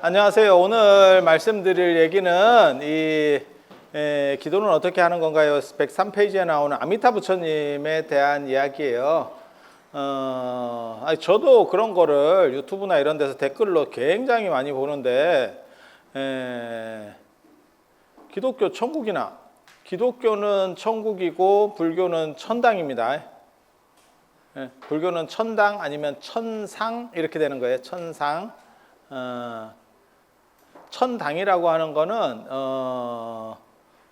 안녕하세요. 오늘 말씀드릴 얘기는 기도는 어떻게 하는 건가요? 103페이지에 나오는 아미타 부처님에 대한 이야기예요. 저도 그런 거를 유튜브나 이런 데서 댓글로 굉장히 많이 보는데, 기독교 천국이나, 기독교는 천국이고 불교는 천당입니다. 불교는 천당 아니면 천상 이렇게 되는 거예요. 천상. 천당이라고 하는 거는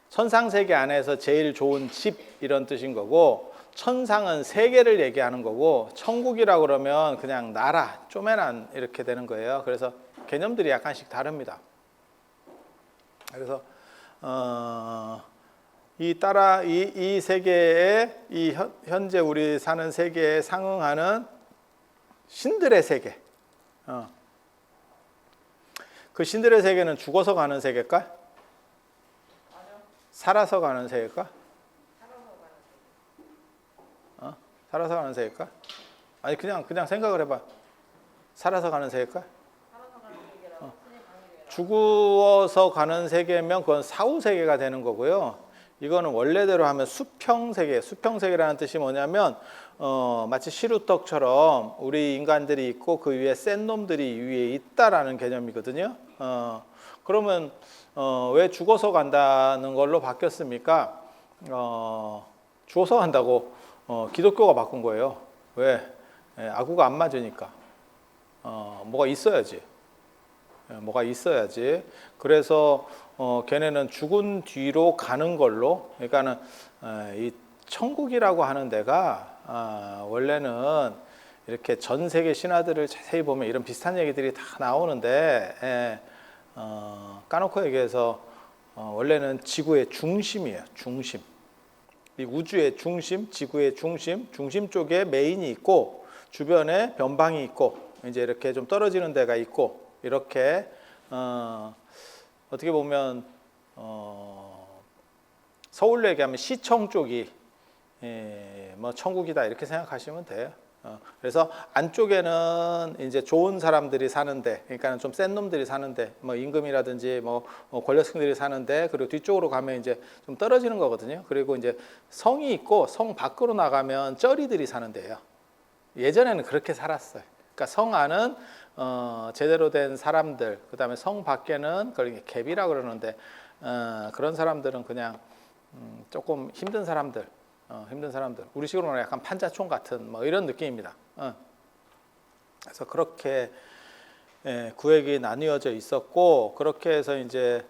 천상세계 안에서 제일 좋은 집 이런 뜻인 거고, 천상은 세계를 얘기하는 거고, 천국이라고 그러면 그냥 나라, 쪼매난 이렇게 되는 거예요. 그래서 개념들이 약간씩 다릅니다. 그래서 이 세계에 현재 우리 사는 세계에 상응하는 신들의 세계, 그 신들의 세계는 죽어서 가는 세계일까? 아니요. 살아서 가는 세계일까? 살아서 가는 세계일까? 아니 그냥 생각을 해봐. 살아서 가는 세계일까? 죽어서 가는 세계면 그건 사후 세계가 되는 거고요. 이거는 원래대로 하면 수평 세계. 수평 세계라는 뜻이 뭐냐면 마치 시루떡처럼 우리 인간들이 있고 그 위에 센 놈들이 위에 있다라는 개념이거든요. 그러면 왜 죽어서 간다는 걸로 바뀌었습니까? 죽어서 간다고 기독교가 바꾼 거예요. 왜? 아구가 안 맞으니까. 뭐가 있어야지. 뭐가 있어야지. 그래서 걔네는 죽은 뒤로 가는 걸로, 그러니까는 이 천국이라고 하는 데가 원래는 이렇게 전 세계 신화들을 자세히 보면 이런 비슷한 얘기들이 다 나오는데, 까놓고 얘기해서 원래는 지구의 중심이에요. 중심. 이 우주의 중심, 지구의 중심, 중심 쪽에 메인이 있고 주변에 변방이 있고 이제 이렇게 좀 떨어지는 데가 있고, 이렇게 어떻게 보면 서울로 얘기하면 시청 쪽이 뭐 천국이다 이렇게 생각하시면 돼요. 그래서 안쪽에는 이제 좋은 사람들이 사는데, 그러니까 좀 센 놈들이 사는데, 뭐 임금이라든지 뭐 권력층들이 사는데, 그리고 뒤쪽으로 가면 이제 좀 떨어지는 거거든요. 그리고 이제 성이 있고 성 밖으로 나가면 쩌리들이 사는 데예요. 예전에는 그렇게 살았어요. 그러니까 성 안은 제대로 된 사람들, 그 다음에 성 밖에는 그걸 갭이라 그러는데, 그런 사람들은 그냥 조금 힘든 사람들, 우리식으로 말하면 약간 판자촌 같은 뭐 이런 느낌입니다. 그래서 그렇게 구획이 나뉘어져 있었고, 그렇게 해서 이제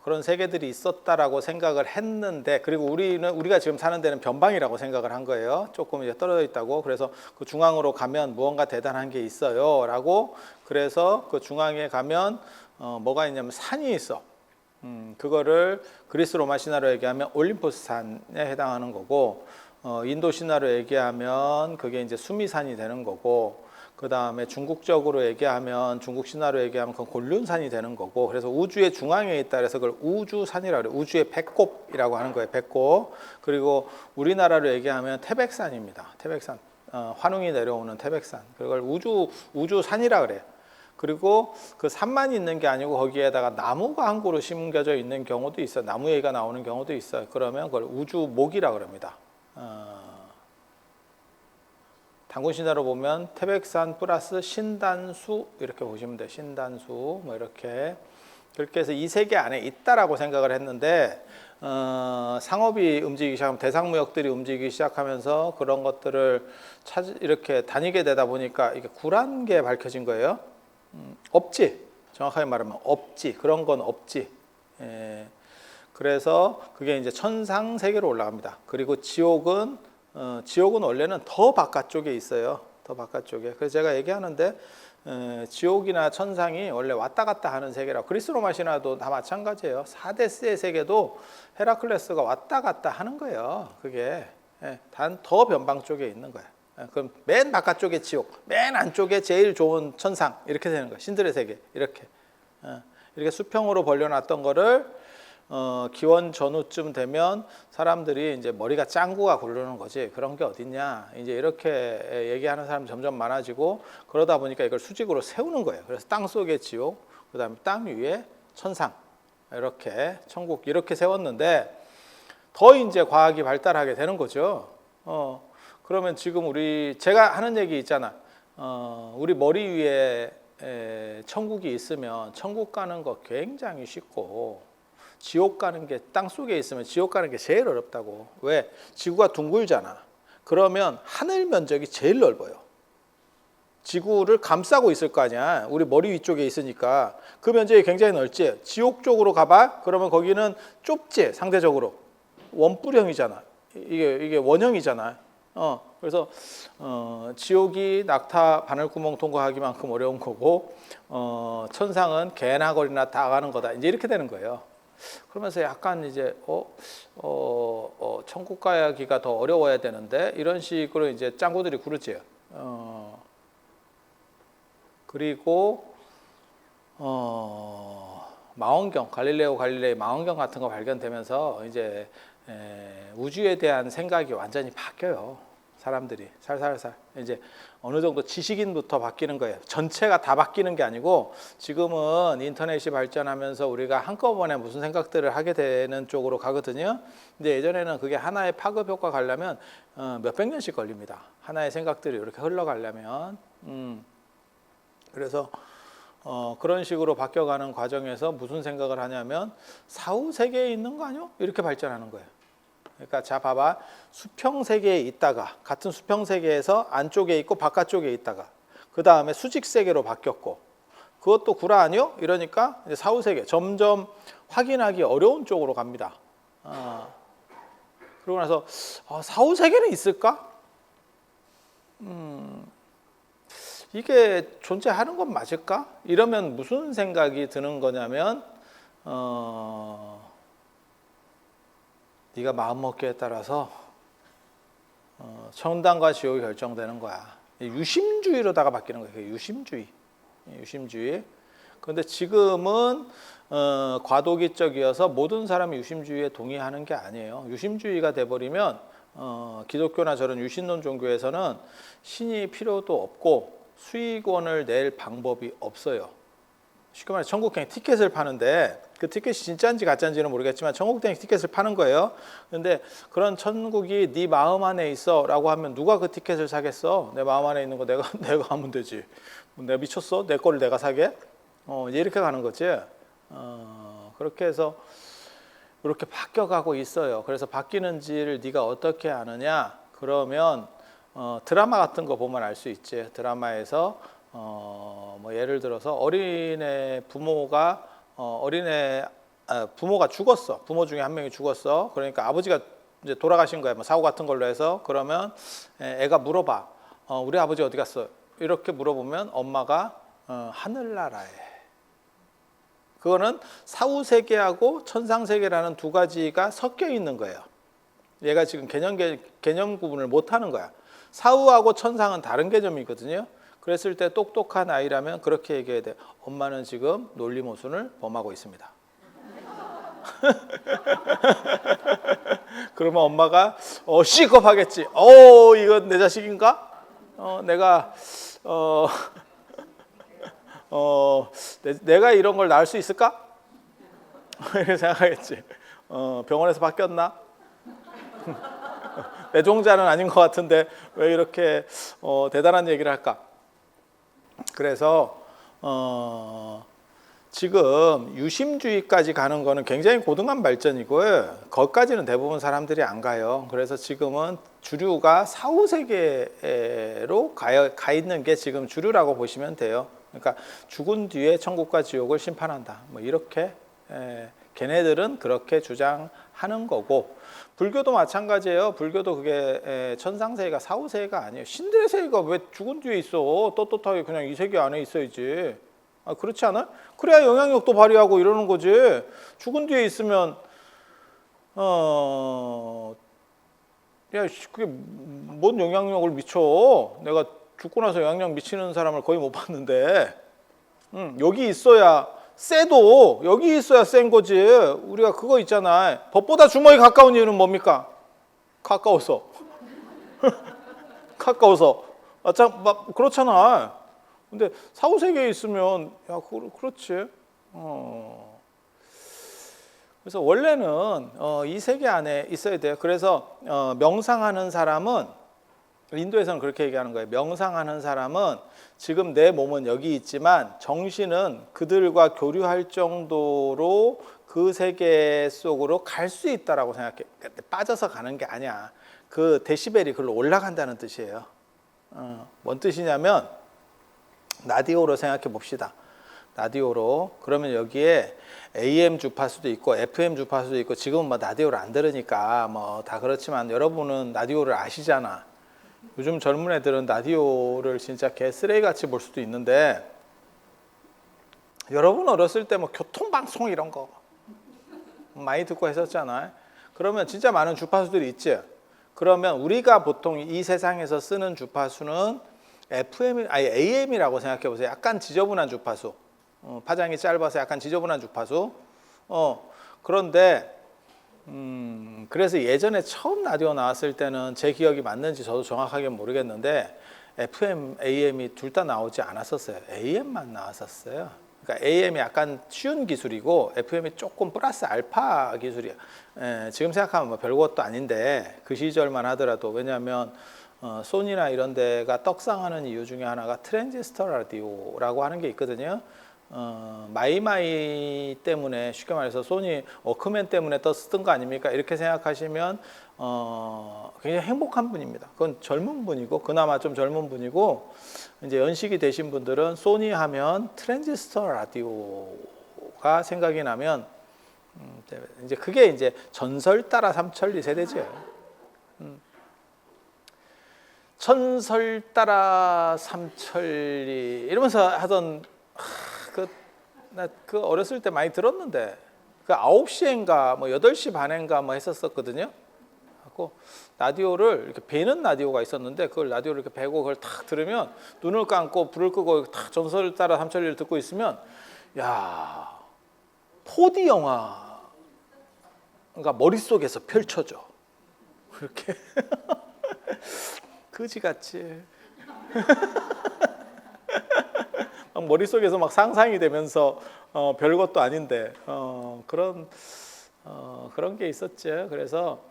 그런 세계들이 있었다라고 생각을 했는데, 그리고 우리가 지금 사는 데는 변방이라고 생각을 한 거예요. 조금 이제 떨어져 있다고. 그래서 그 중앙으로 가면 무언가 대단한 게 있어요라고. 그래서 그 중앙에 가면 뭐가 있냐면 산이 있어. 그거를 그리스 로마 신화로 얘기하면 올림포스 산에 해당하는 거고, 인도 신화로 얘기하면 그게 이제 수미산이 되는 거고, 그 다음에 중국적으로 얘기하면, 중국 신화로 얘기하면 그건 곤륜산이 되는 거고, 그래서 우주의 중앙에 있다 그래서 그걸 우주산이라고 그래요. 우주의 배꼽이라고 하는 거예요. 배꼽. 그리고 우리나라로 얘기하면 태백산입니다. 태백산. 환웅이 내려오는 태백산. 그걸 우주산이라 그래요. 그리고 그 산만 있는 게 아니고 거기에다가 나무가 한 그루 심겨져 있는 경우도 있어요. 나무 얘기가 나오는 경우도 있어요. 그러면 그걸 우주목이라 그럽니다. 단군신화로 보면 태백산 플러스 신단수 이렇게 보시면 돼요. 신단수 뭐 이렇게. 그렇게 해서 이 세계 안에 있다라고 생각을 했는데, 상업이 움직이기 시작하면, 대상무역들이 움직이기 시작하면서 그런 것들을 이렇게 다니게 되다 보니까 이게 구란 게 밝혀진 거예요. 없지. 정확하게 말하면 없지. 그런 건 없지. 그래서 그게 이제 천상 세계로 올라갑니다. 그리고 지옥은 원래는 더 바깥쪽에 있어요. 더 바깥쪽에. 그래서 제가 얘기하는데, 지옥이나 천상이 원래 왔다 갔다 하는 세계라고. 그리스 로마 신화도 다 마찬가지예요. 사데스의 세계도 헤라클레스가 왔다 갔다 하는 거예요. 그게 단 더 변방 쪽에 있는 거예요. 그럼 맨 바깥쪽에 지옥, 맨 안쪽에 제일 좋은 천상 이렇게 되는 거예요. 신들의 세계 이렇게 수평으로 벌려놨던 거를 기원 전후쯤 되면 사람들이 이제 머리가 짱구가 굴르는 거지, 그런 게 어딨냐 이제 이렇게 얘기하는 사람이 점점 많아지고, 그러다 보니까 이걸 수직으로 세우는 거예요. 그래서 땅 속의 지옥, 그다음에 땅 위에 천상, 이렇게 천국 이렇게 세웠는데 더 이제 과학이 발달하게 되는 거죠. 그러면 지금 제가 하는 얘기 있잖아. 우리 머리 위에 천국이 있으면 천국 가는 거 굉장히 쉽고 지옥 가는 게 땅 속에 있으면 지옥 가는 게 제일 어렵다고. 왜? 지구가 둥글잖아. 그러면 하늘 면적이 제일 넓어요. 지구를 감싸고 있을 거 아니야. 우리 머리 위쪽에 있으니까 그 면적이 굉장히 넓지. 지옥 쪽으로 가봐. 그러면 거기는 좁지. 상대적으로 원뿔형이잖아. 이게 원형이잖아. 그래서 지옥이 낙타 바늘구멍 통과하기만큼 어려운 거고 천상은 개나 거리나 다 가는 거다. 이제 이렇게 되는 거예요. 그러면서 약간 이제 천국 가기가 더 어려워야 되는데 이런 식으로 이제 짱구들이 구르지. 그리고 망원경, 갈릴레오 갈릴레이 망원경 같은 거 발견되면서 이제 우주에 대한 생각이 완전히 바뀌어요. 사람들이 살살살 이제 어느 정도 지식인부터 바뀌는 거예요. 전체가 다 바뀌는 게 아니고 지금은 인터넷이 발전하면서 우리가 한꺼번에 무슨 생각들을 하게 되는 쪽으로 가거든요. 근데 예전에는 그게 하나의 파급 효과 가려면 몇백 년씩 걸립니다. 하나의 생각들이 이렇게 흘러가려면 그래서 그런 식으로 바뀌어가는 과정에서 무슨 생각을 하냐면 사후 세계에 있는 거 아니요? 이렇게 발전하는 거예요. 그러니까 자 봐봐, 수평 세계에 있다가 같은 수평 세계에서 안쪽에 있고 바깥쪽에 있다가 그 다음에 수직 세계로 바뀌었고 그것도 구라 아니요? 이러니까 이제 사후 세계 점점 확인하기 어려운 쪽으로 갑니다. 그러고 나서 사후 세계는 있을까? 이게 존재하는 건 맞을까? 이러면 무슨 생각이 드는 거냐면 네가 마음먹기에 따라서 천당과 지옥이 결정되는 거야. 유심주의로다가 바뀌는 거예요. 유심주의. 그런데 지금은 과도기적이어서 모든 사람이 유심주의에 동의하는 게 아니에요. 유심주의가 돼버리면 기독교나 저런 유신론 종교에서는 신이 필요도 없고 수익원을 낼 방법이 없어요. 쉽게 말해 천국행 티켓을 파는데 그 티켓이 진짜인지 가짜인지는 모르겠지만 천국행 티켓을 파는 거예요. 그런데 그런 천국이 네 마음 안에 있어 라고 하면 누가 그 티켓을 사겠어? 내 마음 안에 있는 거 내가 하면 되지. 내가 미쳤어? 내 거를 내가 사게? 이제 이렇게 가는 거지. 그렇게 해서 이렇게 바뀌어가고 있어요. 그래서 바뀌는지를 네가 어떻게 아느냐? 그러면 드라마 같은 거 보면 알 수 있지. 드라마에서 뭐 예를 들어서 어린애 부모가 죽었어. 부모 중에 한 명이 죽었어. 그러니까 아버지가 이제 돌아가신 거야. 뭐 사고 같은 걸로 해서 그러면 애가 물어봐. 우리 아버지 어디 갔어? 이렇게 물어보면 엄마가 하늘나라에. 그거는 사후 세계하고 천상 세계라는 두 가지가 섞여 있는 거예요. 얘가 지금 개념 구분을 못 하는 거야. 사후하고 천상은 다른 개념이거든요. 그랬을 때 똑똑한 아이라면 그렇게 얘기해야 돼. 엄마는 지금 논리모순을 범하고 있습니다. 그러면 엄마가 시겁하겠지. 이건 내 자식인가? 내가 이런 걸 낳을 수 있을까? 이렇게 생각하겠지. 병원에서 바뀌었나? 내 종자는 아닌 것 같은데 왜 이렇게 대단한 얘기를 할까? 그래서 지금 유심주의까지 가는 거는 굉장히 고등한 발전이고요. 거기까지는 대부분 사람들이 안 가요. 그래서 지금은 주류가 사후 세계로 가 있는 게 지금 주류라고 보시면 돼요. 그러니까 죽은 뒤에 천국과 지옥을 심판한다. 뭐 이렇게 걔네들은 그렇게 주장하는 거고, 불교도 마찬가지예요. 불교도 그게 천상세계가 사후세계가 아니에요. 신들의 세계가 왜 죽은 뒤에 있어? 떳떳하게 그냥 이 세계 안에 있어야지. 그렇지 않아요? 그래야 영향력도 발휘하고 이러는 거지. 죽은 뒤에 있으면 그게 뭔 영향력을 미쳐? 내가 죽고 나서 영향력 미치는 사람을 거의 못 봤는데, 여기 있어야 쎄도 여기 있어야 센 거지. 우리가 그거 있잖아. 법보다 주먹이 가까운 이유는 뭡니까? 가까워서. 가까워서. 막 그렇잖아. 근데 사후 세계에 있으면 야, 그렇지. 그래서 원래는 이 세계 안에 있어야 돼요. 그래서 명상하는 사람은 인도에서는 그렇게 얘기하는 거예요. 명상하는 사람은 지금 내 몸은 여기 있지만 정신은 그들과 교류할 정도로 그 세계 속으로 갈 수 있다라고 생각해. 빠져서 가는 게 아니야. 그 데시벨이 글로 올라간다는 뜻이에요. 뭔 뜻이냐면 라디오로 생각해 봅시다. 라디오로 그러면 여기에 AM 주파수도 있고 FM 주파수도 있고 지금은 뭐 라디오를 안 들으니까 뭐 다 그렇지만 여러분은 라디오를 아시잖아. 요즘 젊은 애들은 라디오를 진짜 개쓰레기같이 볼 수도 있는데 여러분 어렸을 때 뭐 교통방송 이런 거 많이 듣고 했었잖아요. 그러면 진짜 많은 주파수들이 있지. 그러면 우리가 보통 이 세상에서 쓰는 주파수는 AM이라고 생각해 보세요. 약간 지저분한 주파수. 파장이 짧아서 약간 지저분한 주파수. 그런데 그래서 예전에 처음 라디오 나왔을 때는 제 기억이 맞는지 저도 정확하게 모르겠는데 FM, AM이 둘 다 나오지 않았었어요. AM만 나왔었어요. 그러니까 AM이 약간 쉬운 기술이고 FM이 조금 플러스 알파 기술이야. 지금 생각하면 뭐 별것도 아닌데 그 시절만 하더라도 왜냐하면 소니나 이런 데가 떡상하는 이유 중에 하나가 트랜지스터 라디오라고 하는 게 있거든요. 마이마이 때문에 쉽게 말해서 소니 워크맨 때문에 쓰던 거 아닙니까? 이렇게 생각하시면 굉장히 행복한 분입니다. 그건 젊은 분이고 그나마 좀 젊은 분이고 이제 연식이 되신 분들은 소니 하면 트랜지스터 라디오가 생각이 나면 이제 그게 이제 전설 따라 삼천리 세대죠. 전설 따라 삼천리 이러면서 하던 나 그 어렸을 때 많이 들었는데 그 9시인가 뭐 8시 반인가 뭐 했었거든요. 하고 라디오를 이렇게 베는 라디오가 있었는데 그걸 라디오를 이렇게 베고 그걸 탁 들으면 눈을 감고 불을 끄고 탁 전설을 따라 삼천리를 듣고 있으면 야 4D 영화가 머릿속에서 펼쳐져. 그렇게 그지같이 머릿속에서 막 상상이 되면서 별것도 아닌데 그런 게 있었죠. 그래서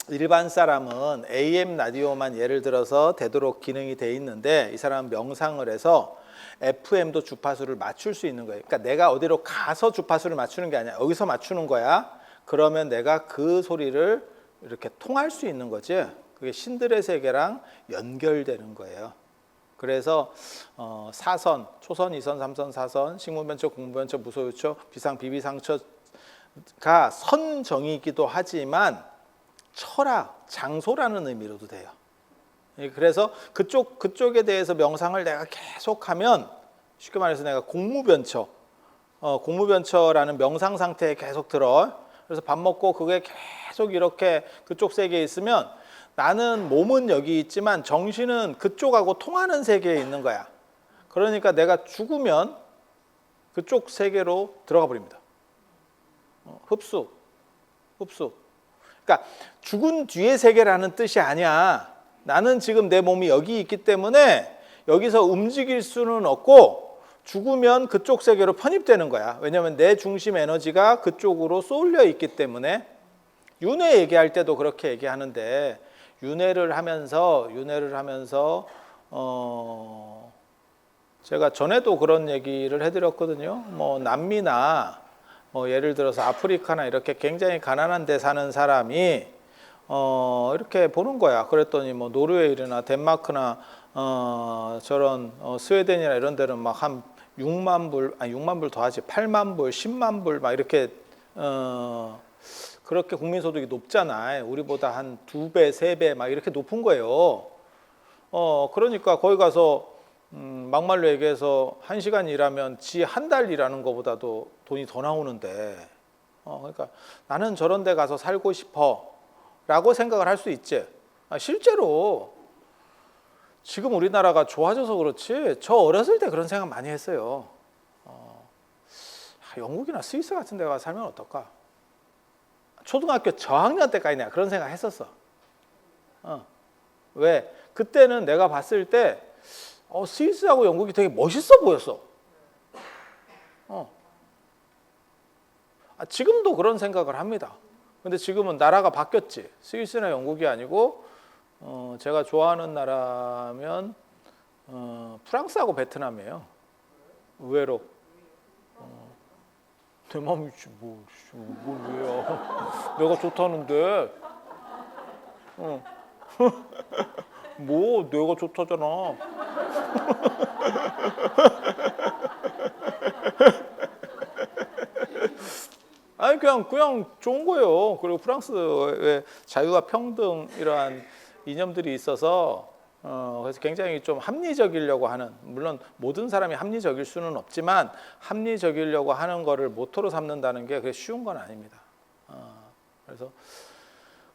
일반 사람은 AM 라디오만 예를 들어서 되도록 기능이 돼 있는데 이 사람은 명상을 해서 FM도 주파수를 맞출 수 있는 거예요. 그러니까 내가 어디로 가서 주파수를 맞추는 게 아니야. 여기서 맞추는 거야. 그러면 내가 그 소리를 이렇게 통할 수 있는 거지. 그게 신들의 세계랑 연결되는 거예요. 그래서 사선, 초선, 2선, 3선, 4선, 식문변처, 공문변처, 무소유처, 비상, 비비상처가 선정이기도 하지만 철학, 장소라는 의미로도 돼요. 그래서 그쪽에 대해서 명상을 내가 계속하면 쉽게 말해서 내가 공무변처라는 명상 상태에 계속 들어. 그래서 밥 먹고 그게 계속 이렇게 그쪽 세계에 있으면 나는 몸은 여기 있지만 정신은 그쪽하고 통하는 세계에 있는 거야. 그러니까 내가 죽으면 그쪽 세계로 들어가 버립니다. 흡수. 그러니까 죽은 뒤의 세계라는 뜻이 아니야. 나는 지금 내 몸이 여기 있기 때문에 여기서 움직일 수는 없고 죽으면 그쪽 세계로 편입되는 거야. 왜냐하면 내 중심 에너지가 그쪽으로 쏠려 있기 때문에. 윤회 얘기할 때도 그렇게 얘기하는데 윤회를 하면서 제가 전에도 그런 얘기를 해드렸거든요. 뭐 남미나 뭐 예를 들어서 아프리카나 이렇게 굉장히 가난한 데 사는 사람이 이렇게 보는 거야. 그랬더니 뭐 노르웨이나 덴마크나 저런 스웨덴이나 이런 데는 막 한 6만 불, 아니 6만 불 더하지, 8만 불, 10만 불 막 이렇게 그렇게 국민소득이 높잖아요. 우리보다 한 2배, 3배 막 이렇게 높은 거예요. 그러니까 거기 가서 막말로 얘기해서 1시간 일하면 지 한 달 일하는 것보다도 돈이 더 나오는데 그러니까 나는 저런 데 가서 살고 싶어 라고 생각을 할 수 있지. 실제로 지금 우리나라가 좋아져서 그렇지 저 어렸을 때 그런 생각 많이 했어요. 영국이나 스위스 같은 데 가서 살면 어떨까? 초등학교 저학년 때까지 내가 그런 생각 했었어. 왜? 그때는 내가 봤을 때 스위스하고 영국이 되게 멋있어 보였어. 지금도 그런 생각을 합니다. 근데 지금은 나라가 바뀌었지. 스위스나 영국이 아니고 제가 좋아하는 나라면 프랑스하고 베트남이에요. 의외로. 내 맘이지 뭘 왜야. 내가 좋다는데. 뭐 내가 좋다잖아. 아니 그냥 좋은 거예요. 그리고 프랑스의 자유와 평등 이러한 이념들이 있어서 그래서 굉장히 좀 합리적이려고 하는, 물론 모든 사람이 합리적일 수는 없지만 합리적이려고 하는 거를 모토로 삼는다는 게 그게 쉬운 건 아닙니다. 그래서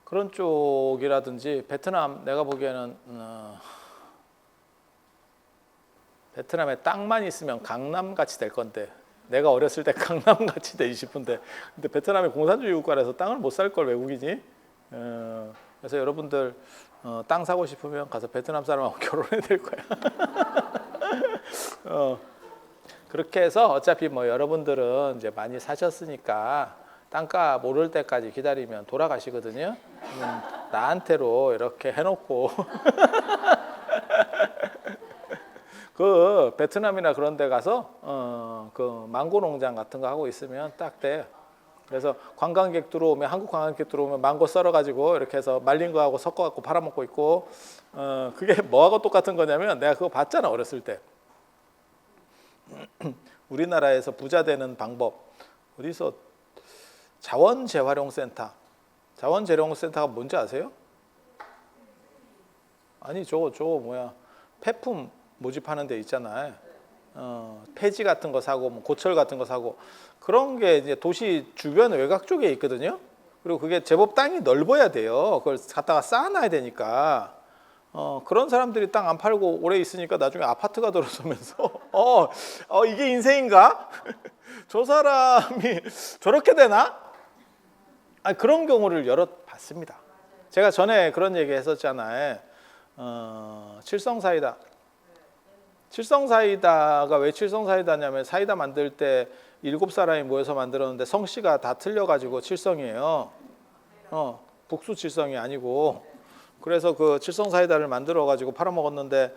그런 쪽이라든지 베트남, 내가 보기에는 베트남에 땅만 있으면 강남같이 될 건데, 내가 어렸을 때 강남같이 되고 싶은데, 근데 베트남이 공산주의 국가라서 땅을 못 살 걸 외국이지. 그래서 여러분들 땅 사고 싶으면 가서 베트남 사람하고 결혼해야 될 거야. 그렇게 해서 어차피 뭐 여러분들은 이제 많이 사셨으니까 땅값 오를 때까지 기다리면 돌아가시거든요. 나한테로 이렇게 해놓고 그 베트남이나 그런 데 가서 그 망고 농장 같은 거 하고 있으면 딱 돼. 그래서 관광객 들어오면, 한국 관광객 들어오면 망고 썰어가지고 이렇게 해서 말린 거하고 섞어갖고 팔아먹고 있고, 그게 뭐하고 똑같은 거냐면, 내가 그거 봤잖아 어렸을 때. 우리나라에서 부자 되는 방법, 어디서 자원재활용센터. 자원재활용센터가 뭔지 아세요? 아니 저거 뭐야, 폐품 모집하는 데 있잖아요. 폐지 같은 거 사고 뭐 고철 같은 거 사고, 그런 게 이제 도시 주변 외곽 쪽에 있거든요. 그리고 그게 제법 땅이 넓어야 돼요. 그걸 갖다가 쌓아놔야 되니까. 그런 사람들이 땅 안 팔고 오래 있으니까 나중에 아파트가 들어서면서 이게 인생인가? 저 사람이 저렇게 되나? 아니, 그런 경우를 여러 봤습니다. 제가 전에 그런 얘기 했었잖아요. 칠성사이다. 칠성사이다가 왜 칠성사이다냐면, 사이다 만들 때 7사람이 모여서 만들었는데 성씨가 다 틀려가지고 칠성이에요. 북수 칠성이 아니고. 그래서 그 칠성사이다를 만들어가지고 팔아먹었는데,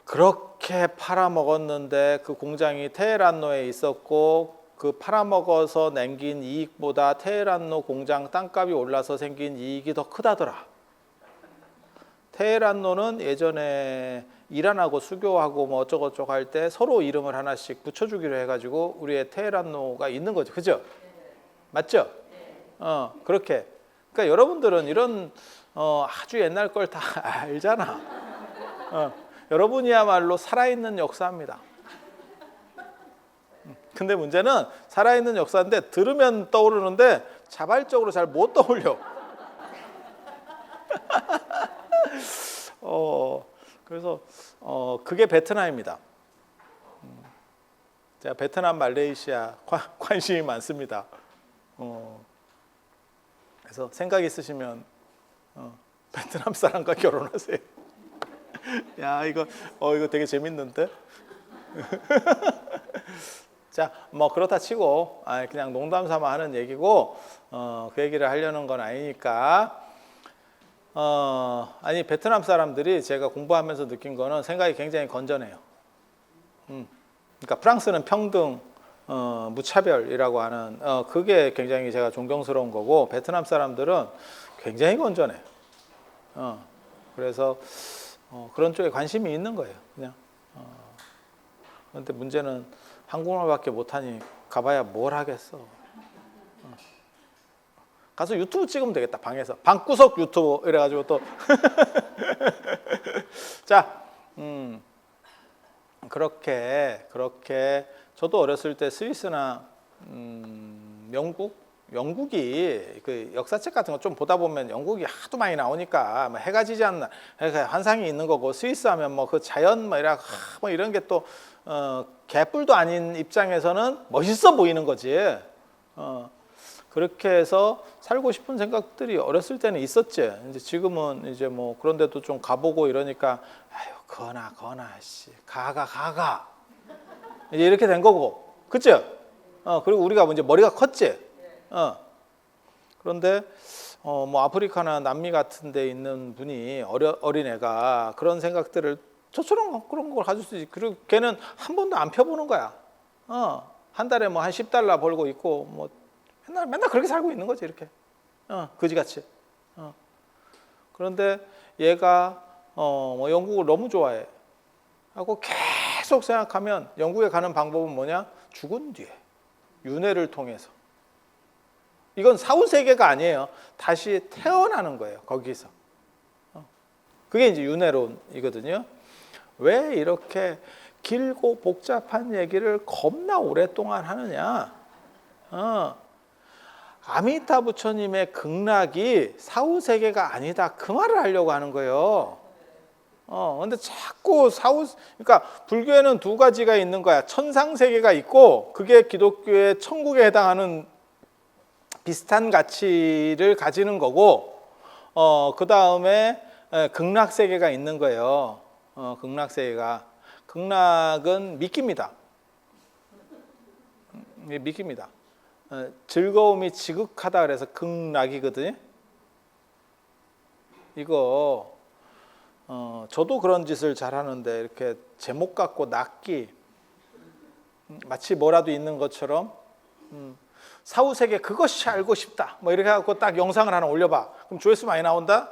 그렇게 팔아먹었는데 그 공장이 테헤란로에 있었고, 그 팔아먹어서 남긴 이익보다 테헤란로 공장 땅값이 올라서 생긴 이익이 더 크다더라. 테헤란로는 예전에 이란하고 수교하고 뭐 어쩌고저쩌고 할 때 서로 이름을 하나씩 붙여주기로 해가지고 우리의 테헤란로가 있는 거죠. 그죠? 맞죠? 그렇게. 그러니까 여러분들은 이런 아주 옛날 걸 다 알잖아. 여러분이야말로 살아있는 역사입니다. 근데 문제는 살아있는 역사인데 들으면 떠오르는데 자발적으로 잘 못 떠올려. 그래서 그게 베트남입니다. 제가 베트남, 말레이시아 관심이 많습니다. 그래서 생각 있으시면 베트남 사람과 결혼하세요. 야, 이거 되게 재밌는데. 자, 뭐 그렇다 치고 그냥 농담 삼아 하는 얘기고, 그 얘기를 하려는 건 아니니까. 아니, 베트남 사람들이 제가 공부하면서 느낀 거는 생각이 굉장히 건전해요. 그러니까 프랑스는 평등, 무차별이라고 하는 그게 굉장히 제가 존경스러운 거고, 베트남 사람들은 굉장히 건전해. 그래서 그런 쪽에 관심이 있는 거예요, 그냥. 그런데 문제는 한국말밖에 못하니 가봐야 뭘 하겠어. 가서 유튜브 찍으면 되겠다, 방에서. 방구석 유튜브 이래가지고 또. 자, 그렇게 저도 어렸을 때 스위스나 영국이 그 역사책 같은 거 좀 보다 보면 영국이 하도 많이 나오니까 뭐 해가 지지 않나 환상이 있는 거고, 스위스 하면 뭐 그 자연 뭐 이런 게 또 개뿔도 아닌 입장에서는 멋있어 보이는 거지. 그렇게 해서 살고 싶은 생각들이 어렸을 때는 있었지. 이제 지금은 이제 뭐 그런 데도 좀 가보고 이러니까 거나 씨 가가 이제 이렇게 된 거고, 그죠? 그리고 우리가 이제 머리가 컸지. 그런데 뭐 아프리카나 남미 같은 데 있는 분이 어린애가 그런 생각들을 저처럼 그런 걸 가질 수 있지. 그리고 걔는 한 번도 안 펴보는 거야. 한 달에 뭐 한 $10 벌고 있고 뭐 맨날 그렇게 살고 있는 거지, 이렇게. 그지같이. 그런데 얘가 뭐 영국을 너무 좋아해 하고 계속 생각하면 영국에 가는 방법은 뭐냐? 죽은 뒤에 윤회를 통해서. 이건 사후세계가 아니에요. 다시 태어나는 거예요, 거기서. 그게 이제 윤회론이거든요. 왜 이렇게 길고 복잡한 얘기를 겁나 오랫동안 하느냐? 아미타 부처님의 극락이 사후세계가 아니다, 그 말을 하려고 하는 거예요. 근데 자꾸 그러니까 불교에는 두 가지가 있는 거야. 천상세계가 있고, 그게 기독교의 천국에 해당하는 비슷한 가치를 가지는 거고, 그 다음에 극락세계가 있는 거예요. 극락은 미끼입니다. 미끼입니다. 즐거움이 지극하다 그래서 극락이거든요. 이거 저도 그런 짓을 잘 하는데, 이렇게 제목 갖고 낚기, 마치 뭐라도 있는 것처럼 사후세계 그것이 알고 싶다 뭐 이렇게 해갖고 딱 영상을 하나 올려봐. 그럼 조회수 많이 나온다.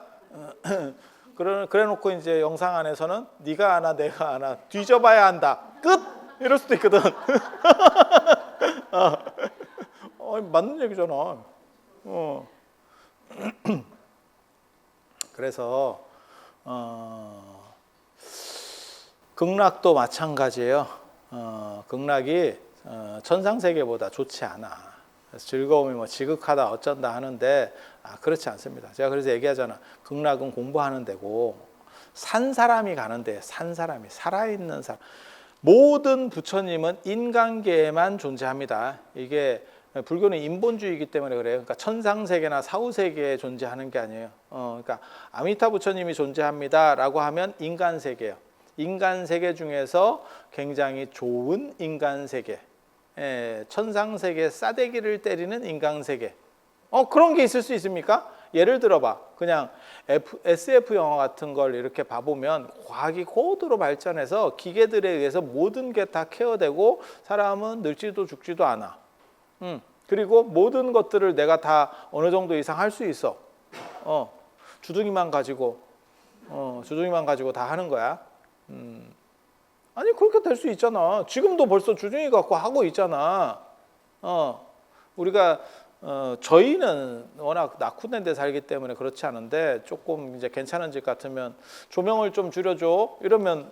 그래 놓고 이제 영상 안에서는 네가 하나 내가 하나 뒤져봐야 한다, 끝, 이럴 수도 있거든. 맞는 얘기잖아. 그래서 극락도 마찬가지예요. 극락이 천상세계보다 좋지 않아. 그래서 즐거움이 뭐 지극하다 어쩐다 하는데, 그렇지 않습니다. 제가 그래서 얘기하잖아. 극락은 공부하는 데고, 산 사람이 가는 데, 산 사람이 살아있는 사람. 모든 부처님은 인간계에만 존재합니다. 이게 불교는 인본주의이기 때문에 그래요. 그러니까 천상세계나 사후세계에 존재하는 게 아니에요. 그러니까 아미타 부처님이 존재합니다라고 하면 인간세계예요. 인간세계 중에서 굉장히 좋은 인간세계, 천상세계 싸대기를 때리는 인간세계, 그런 게 있을 수 있습니까? 예를 들어봐. 그냥 SF 영화 같은 걸 이렇게 봐보면 과학이 고도로 발전해서 기계들에 의해서 모든 게 다 케어되고 사람은 늙지도 죽지도 않아. 그리고 모든 것들을 내가 다 어느 정도 이상 할 수 있어. 주둥이만 가지고 다 하는 거야. 아니 그렇게 될 수 있잖아. 지금도 벌써 주둥이 갖고 하고 있잖아. 우리가 저희는 워낙 낙후된 데 살기 때문에 그렇지 않은데, 조금 이제 괜찮은 집 같으면 조명을 좀 줄여줘 이러면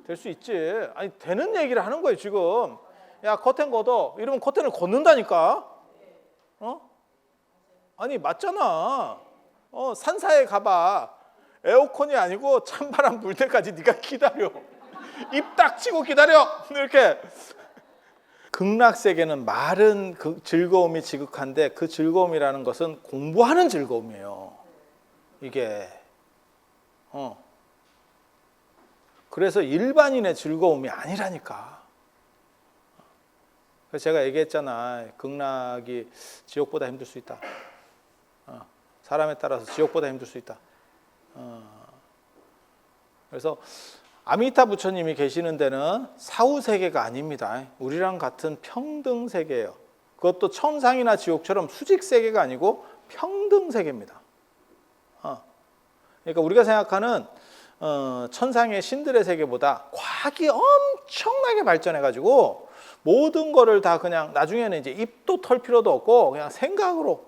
될 수 있지. 아니 되는 얘기를 하는 거예요 지금. 야 커튼 걷어 이러면 커튼을 걷는다니까. 아니 맞잖아. 산사에 가봐. 에어컨이 아니고 찬바람 불 때까지 네가 기다려. 입 딱 치고 기다려. 이렇게. 극락세계는 말은 그 즐거움이 지극한데, 그 즐거움이라는 것은 공부하는 즐거움이에요. 이게. 그래서 일반인의 즐거움이 아니라니까. 그래서 제가 얘기했잖아. 극락이 지옥보다 힘들 수 있다. 사람에 따라서 지옥보다 힘들 수 있다. 그래서 아미타 부처님이 계시는 데는 사후세계가 아닙니다. 우리랑 같은 평등세계예요. 그것도 천상이나 지옥처럼 수직세계가 아니고 평등세계입니다. 그러니까 우리가 생각하는 천상의 신들의 세계보다 과학이 엄청나게 발전해가지고 모든 거를 다 그냥 나중에는 이제 입도 털 필요도 없고 그냥 생각으로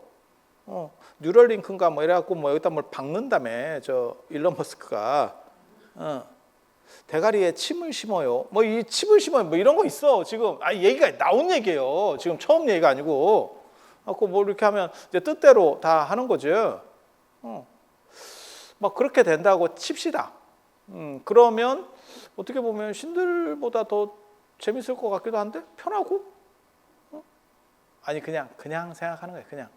뉴럴링크인가 뭐 이래갖고 뭐 여기다 뭘 박는다며, 저 일론 머스크가. 대가리에 침을 심어요. 뭐 이 칩을 심어요. 뭐 이런 거 있어. 지금 얘기가 나온 얘기예요. 지금 처음 얘기가 아니고. 뭐 이렇게 하면 이제 뜻대로 다 하는 거죠. 막 그렇게 된다고 칩시다. 그러면 어떻게 보면 신들보다 더 재밌을 것 같기도 한데 편하고. 아니 그냥 생각하는 거예요. 그냥.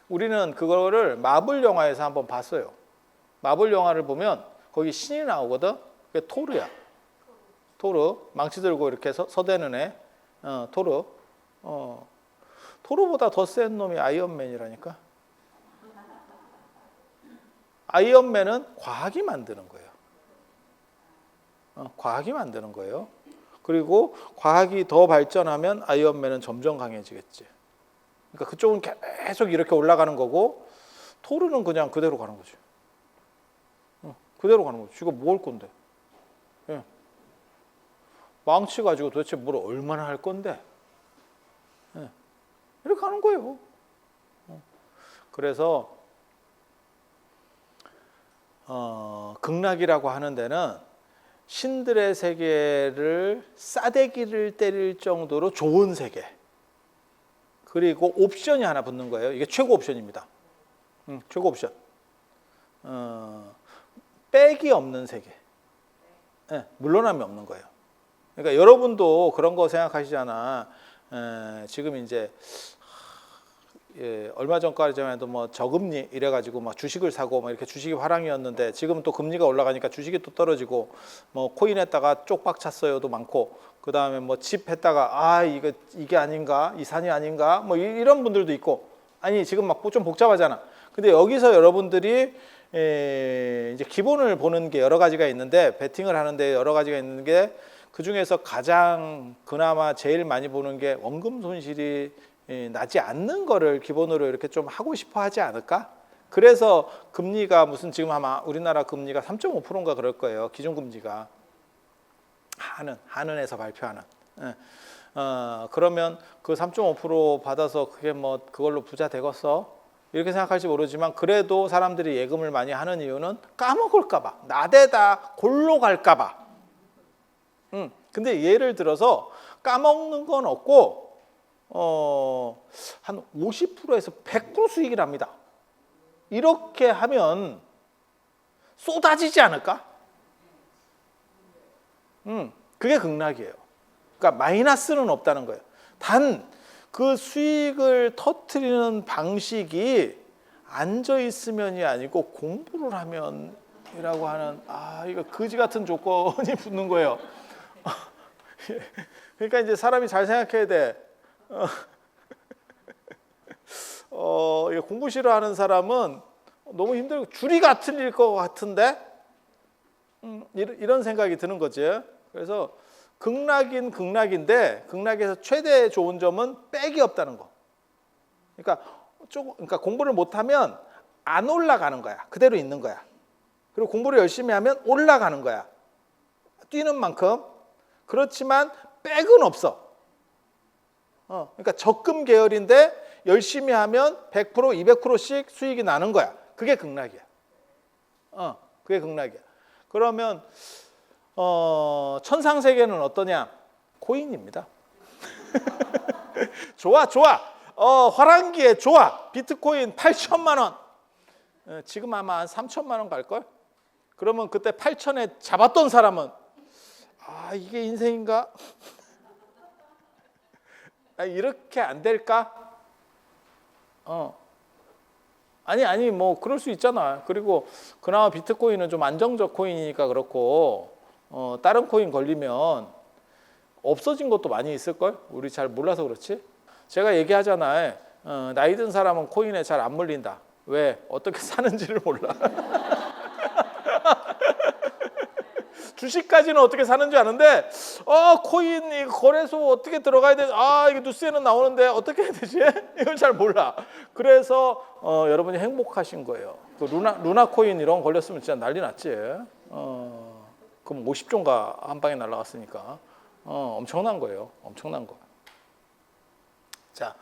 우리는 그거를 마블 영화에서 한번 봤어요. 마블 영화를 보면 거기 신이 나오거든. 그게 토르야. 토르. 망치 들고 이렇게 서대는 애. 토르. 토르보다 더 센 놈이 아이언맨이라니까. 아이언맨은 과학이 만드는 거예요. 과학이 만드는 거예요. 그리고 과학이 더 발전하면 아이언맨은 점점 강해지겠지. 그러니까 그쪽은 계속 이렇게 올라가는 거고 토르는 그냥 그대로 가는 거지. 그대로 가는 거지. 이거 뭐 할 건데? 예. 망치 가지고 도대체 뭘 얼마나 할 건데? 예. 이렇게 가는 거예요. 그래서 극락이라고 하는 데는 신들의 세계를 싸대기를 때릴 정도로 좋은 세계. 그리고 옵션이 하나 붙는 거예요. 이게 최고 옵션입니다. 최고 옵션. 빽이 없는 세계. 네, 물러남이 없는 거예요. 그러니까 여러분도 그런 거 생각하시잖아. 지금 이제 얼마 전까지만 해도 뭐 저금리 이래가지고 막 주식을 사고 막 이렇게 주식이 화랑이었는데 지금 또 금리가 올라가니까 주식이 또 떨어지고 뭐 코인 했다가 쪽박 찼어요도 많고 그 다음에 뭐 집 했다가 이게 아닌가 이 산이 아닌가 뭐 이런 분들도 있고 아니 지금 막 좀 복잡하잖아. 근데 여기서 여러분들이 이제 기본을 보는 게 여러 가지가 있는데 베팅을 하는데 여러 가지가 있는 게 그 중에서 가장 그나마 제일 많이 보는 게 원금 손실이 나지 않는 거를 기본으로 이렇게 좀 하고 싶어 하지 않을까? 그래서 금리가 무슨 지금 아마 우리나라 금리가 3.5%인가 그럴 거예요. 기준금리가 한은에서 발표하는. 그러면 그 3.5% 받아서 그게 뭐 그걸로 부자 되겠어? 이렇게 생각할지 모르지만 그래도 사람들이 예금을 많이 하는 이유는 까먹을까 봐. 나대다 골로 갈까 봐. 근데 예를 들어서 까먹는 건 없고 한 50%에서 100% 수익이 납니다. 이렇게 하면 쏟아지지 않을까? 그게 극락이에요. 그러니까 마이너스는 없다는 거예요. 단 그 수익을 터뜨리는 방식이 앉아 있으면이 아니고 공부를 하면이라고 하는 이거 거지 같은 조건이 붙는 거예요. 그러니까 이제 사람이 잘 생각해야 돼. 공부 싫어하는 사람은 너무 힘들고 줄이가 틀릴 것 같은데 이런 생각이 드는 거지. 그래서 극락인 극락인데 극락에서 최대 좋은 점은 빽이 없다는 거. 그러니까 공부를 못하면 안 올라가는 거야. 그대로 있는 거야. 그리고 공부를 열심히 하면 올라가는 거야. 뛰는 만큼. 그렇지만 빽은 없어. 그러니까 적금 계열인데 열심히 하면 100%, 200%씩 수익이 나는 거야. 그게 극락이야. 그게 극락이야. 그러면 천상 세계는 어떠냐? 코인입니다. 좋아. 화랑기에 좋아. 비트코인 8천만 원. 지금 아마 한 3천만 원 갈걸? 그러면 그때 8천에 잡았던 사람은 이게 인생인가? 이렇게 안 될까? 아니 뭐 그럴 수 있잖아. 그리고 그나마 비트코인은 좀 안정적 코인이니까 그렇고 다른 코인 걸리면 없어진 것도 많이 있을걸? 우리 잘 몰라서 그렇지? 제가 얘기하잖아요. 나이 든 사람은 코인에 잘 안 물린다. 왜? 어떻게 사는지를 몰라. 주식까지는 어떻게 사는지 아는데 코인 이 거래소 어떻게 들어가야 돼? 이게 뉴스에는 나오는데 어떻게 해야 되지? 이걸 잘 몰라. 그래서 여러분이 행복하신 거예요. 그 루나 코인 이런 거 걸렸으면 진짜 난리 났지. 그럼 50조인가 한 방에 날라갔으니까 엄청난 거예요. 엄청난 거. 자,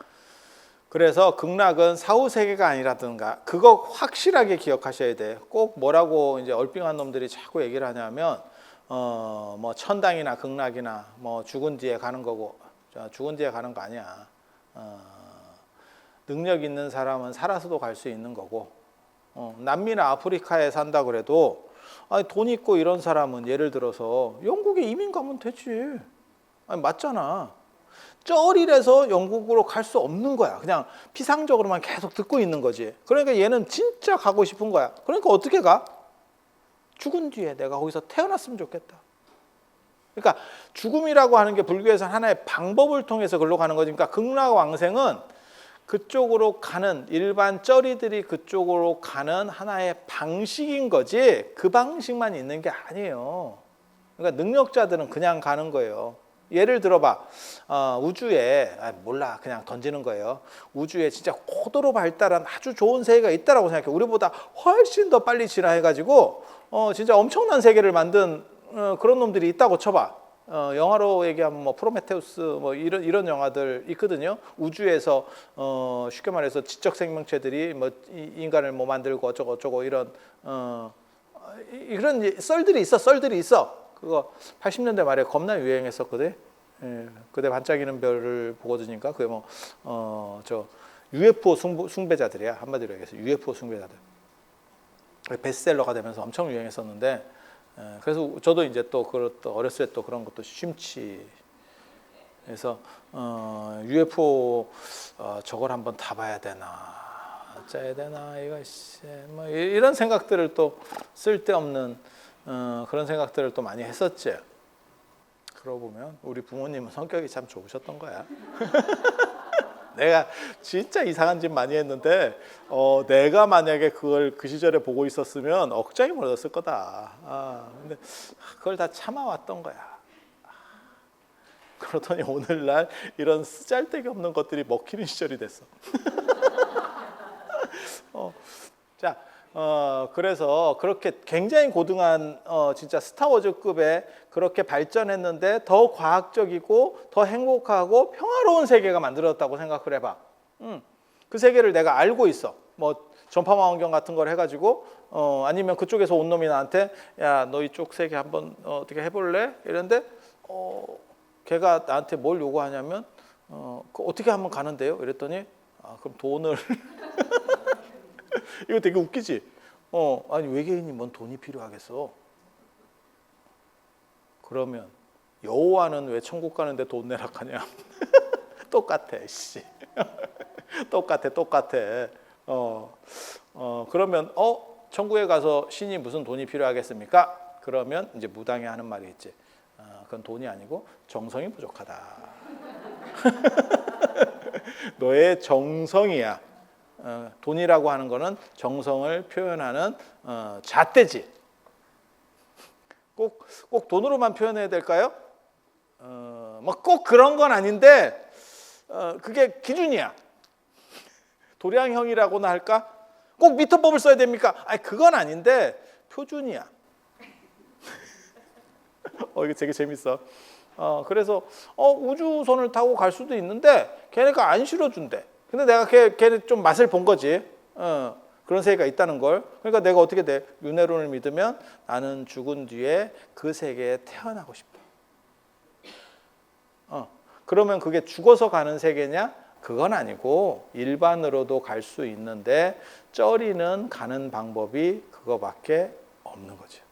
그래서 극락은 사후 세계가 아니라든가 그거 확실하게 기억하셔야 돼. 꼭 뭐라고 이제 얼빙한 놈들이 자꾸 얘기를 하냐면 뭐 천당이나 극락이나 뭐 죽은 뒤에 가는 거고 죽은 뒤에 가는 거 아니야. 능력 있는 사람은 살아서도 갈 수 있는 거고 남미나 아프리카에 산다 그래도 돈 있고 이런 사람은 예를 들어서 영국에 이민 가면 되지. 맞잖아. 쩔이라서 영국으로 갈 수 없는 거야. 그냥 피상적으로만 계속 듣고 있는 거지. 그러니까 얘는 진짜 가고 싶은 거야. 그러니까 어떻게 가? 죽은 뒤에 내가 거기서 태어났으면 좋겠다. 그러니까 죽음이라고 하는 게 불교에서 하나의 방법을 통해서 글로 가는 거지. 그러니까 극락왕생은 그쪽으로 가는, 일반 쩌리들이 그쪽으로 가는 하나의 방식인 거지, 그 방식만 있는 게 아니에요. 그러니까 능력자들은 그냥 가는 거예요. 예를 들어봐, 우주에, 몰라, 그냥 던지는 거예요. 우주에 진짜 고도로 발달한 아주 좋은 세계가 있다라고 생각해. 우리보다 훨씬 더 빨리 진화해가지고 진짜 엄청난 세계를 만든 그런 놈들이 있다고 쳐봐. 영화로 얘기하면 뭐 프로메테우스 뭐 이런 영화들 있거든요. 우주에서 쉽게 말해서 지적 생명체들이 뭐 인간을 뭐 만들고 어쩌고 이런 이런 썰들이 있어. 그거 80년대 말에 겁나 유행했었거든. 예, 그대 반짝이는 별을 보거든요. 그게 뭐 저 UFO 숭배자들이야. 한마디로 얘기해서 UFO 숭배자들. 베스트셀러가 되면서 엄청 유행했었는데, 그래서 저도 이제 또 어렸을 때 또 그런 것도 심취. 그래서 UFO 저걸 한번 타봐야 되나, 짜야 되나, 이거 뭐 이런 생각들을 또 쓸데없는 그런 생각들을 또 많이 했었지. 그러고 보면 우리 부모님은 성격이 참 좋으셨던 거야. 내가 진짜 이상한 짓 많이 했는데 내가 만약에 그걸 그 시절에 보고 있었으면 억장이 멀어졌을 거다. 근데 그걸 다 참아왔던 거야. 그러더니 오늘날 이런 쓰잘데기 없는 것들이 먹히는 시절이 됐어. 자, 그래서 그렇게 굉장히 고등한 진짜 스타워즈급의 그렇게 발전했는데 더 과학적이고 더 행복하고 평화로운 세계가 만들어졌다고 생각을 해봐. 그 세계를 내가 알고 있어. 뭐 전파망원경 같은 걸 해가지고 아니면 그쪽에서 온 놈이 나한테 야, 너 이쪽 세계 한번 어떻게 해볼래? 이런데 걔가 나한테 뭘 요구하냐면 어떻게 하면 가는데요? 이랬더니 그럼 돈을 이거 되게 웃기지? 아니 외계인이 뭔 돈이 필요하겠어? 그러면 여호와는 왜 천국 가는데 돈 내라 하냐? 똑같아, 씨. 똑같아. 그러면 천국에 가서 신이 무슨 돈이 필요하겠습니까? 그러면 이제 무당이 하는 말이 있지. 그건 돈이 아니고 정성이 부족하다. 너의 정성이야. 돈이라고 하는 거는 정성을 표현하는 잣대지. 꼭 돈으로만 표현해야 될까요? 뭐 꼭 그런 건 아닌데 그게 기준이야. 도량형이라고나 할까? 꼭 미터법을 써야 됩니까? 아니 그건 아닌데 표준이야. 이거 되게 재밌어. 그래서 우주선을 타고 갈 수도 있는데 걔네가 안 실어준대. 근데 내가 걔네 좀 맛을 본 거지. 그런 세계가 있다는 걸. 그러니까 내가 어떻게 돼? 윤회론을 믿으면 나는 죽은 뒤에 그 세계에 태어나고 싶어. 그러면 그게 죽어서 가는 세계냐? 그건 아니고 일반으로도 갈 수 있는데 쩌리는 가는 방법이 그거밖에 없는 거죠.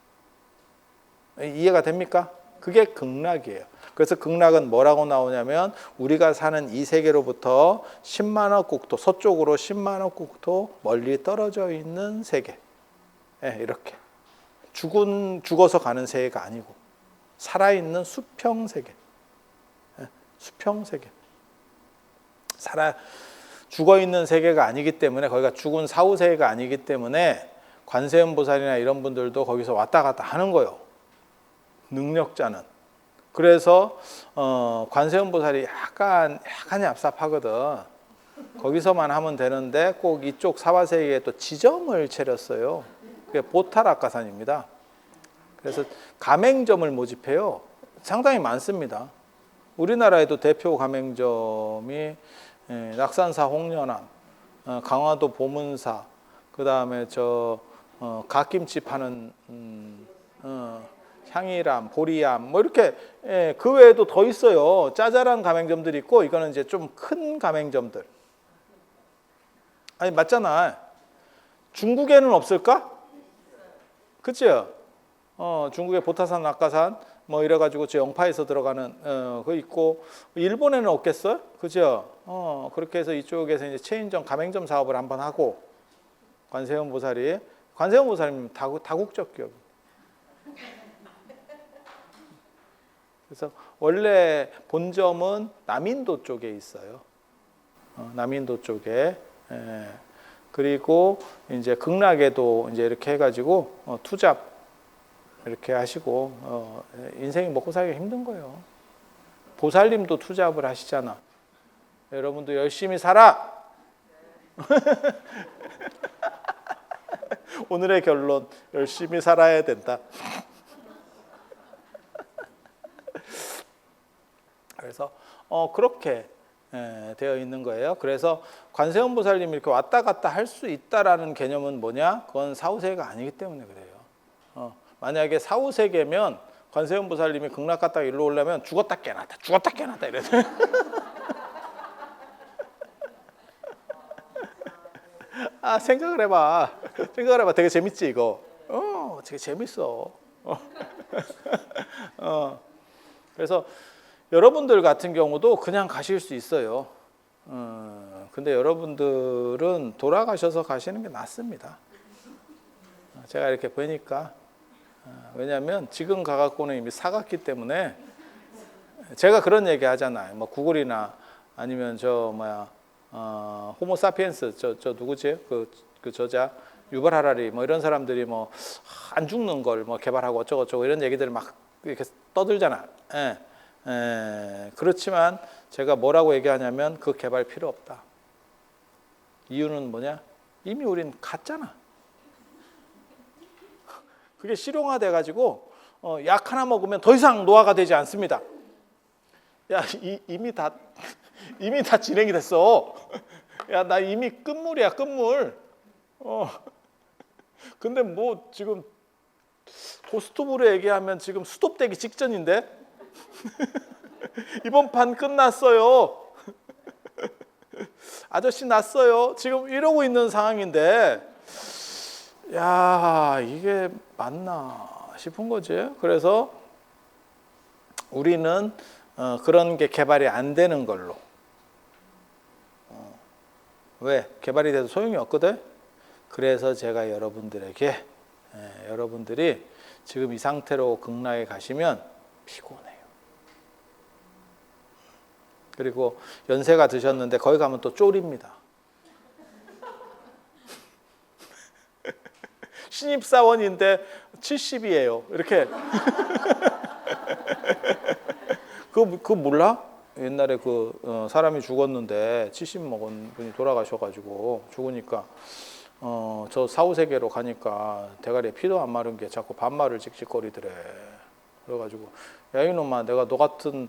이해가 됩니까? 그게 극락이에요. 그래서 극락은 뭐라고 나오냐면 우리가 사는 이 세계로부터 10만억 국토, 서쪽으로 10만억 국토 멀리 떨어져 있는 세계. 이렇게. 죽어서 가는 세계가 아니고 살아있는 수평 세계. 수평 세계. 죽어 있는 세계가 아니기 때문에 거기가 죽은 사후 세계가 아니기 때문에 관세음보살이나 이런 분들도 거기서 왔다 갔다 하는 거예요. 능력자는. 그래서 관세음보살이 약간이 얍삽하거든. 거기서만 하면 되는데 꼭 이쪽 사화세계에 또 지점을 차렸어요. 그게 보탈악가산입니다. 그래서 가맹점을 모집해요. 상당히 많습니다. 우리나라에도 대표 가맹점이 낙산사 홍련암, 강화도 보문사, 그 다음에 갓김치 파는 향이람, 보리암, 뭐 이렇게 그 외에도 더 있어요. 짜잘한 가맹점들이 있고 이거는 이제 좀 큰 가맹점들. 아니 맞잖아. 중국에는 없을까? 그치요? 중국의 보타산, 낙가산 뭐 이래가지고 저 영파에서 들어가는 거 있고 일본에는 없겠어요? 그죠? 그렇게 해서 이쪽에서 이제 체인점, 가맹점 사업을 한번 하고 관세음보살이 다국적 기업. 그래서 원래 본점은 남인도 쪽에 있어요. 남인도 쪽에. 예. 그리고 이제 극락에도 이제 이렇게 해가지고 투잡 이렇게 하시고 인생이 먹고 살기 힘든 거예요. 보살님도 투잡을 하시잖아. 여러분도 열심히 살아. 오늘의 결론, 열심히 살아야 된다. 그래서 그렇게 되어 있는 거예요. 그래서 관세음 보살님이 이렇게 왔다 갔다 할 수 있다라는 개념은 뭐냐? 그건 사후세계가 아니기 때문에 그래요. 만약에 사후세계면 관세음 보살님이 극락 갔다가 일로 오려면 죽었다 깨났다 죽었다 깨났다 이래요. 아, 생각을 해봐. 되게 재밌지 이거. 되게 재밌어. 그래서 여러분들 같은 경우도 그냥 가실 수 있어요. 근데 여러분들은 돌아가셔서 가시는 게 낫습니다. 제가 이렇게 보니까 왜냐하면 지금 가갖고는 이미 사갔기 때문에 제가 그런 얘기 하잖아요. 뭐 구글이나 아니면 호모 사피엔스 저 누구지? 그 저자 유발 하라리 뭐 이런 사람들이 뭐 안 죽는 걸 뭐 개발하고 어쩌고저쩌고 이런 얘기들을 막 이렇게 떠들잖아. 그렇지만 제가 뭐라고 얘기하냐면 그 개발 필요 없다. 이유는 뭐냐? 이미 우린 갔잖아. 그게 실용화돼 가지고 약 하나 먹으면 더 이상 노화가 되지 않습니다. 야, 이미 다 진행이 됐어. 야, 나 이미 끝물이야, 끝물. 근데 뭐 지금 고스톱으로 얘기하면 지금 수톱되기 직전인데 이번 판 끝났어요. 아저씨 났어요. 지금 이러고 있는 상황인데 야, 이게 맞나 싶은 거지. 그래서 우리는 그런 게 개발이 안 되는 걸로. 왜? 개발이 돼도 소용이 없거든. 그래서 제가 여러분들에게 여러분들이 지금 이 상태로 극락에 가시면 피곤해요. 그리고 연세가 드셨는데 거기 가면 또 쫄입니다. 신입사원인데 70이에요. 이렇게. 그거 몰라? 옛날에 사람이 죽었는데 70 먹은 분이 돌아가셔가지고 죽으니까 저 사후세계로 가니까 대가리에 피도 안 마른 게 자꾸 반말을 찍찍거리더래. 그래가지고 야 이놈아 내가 너 같은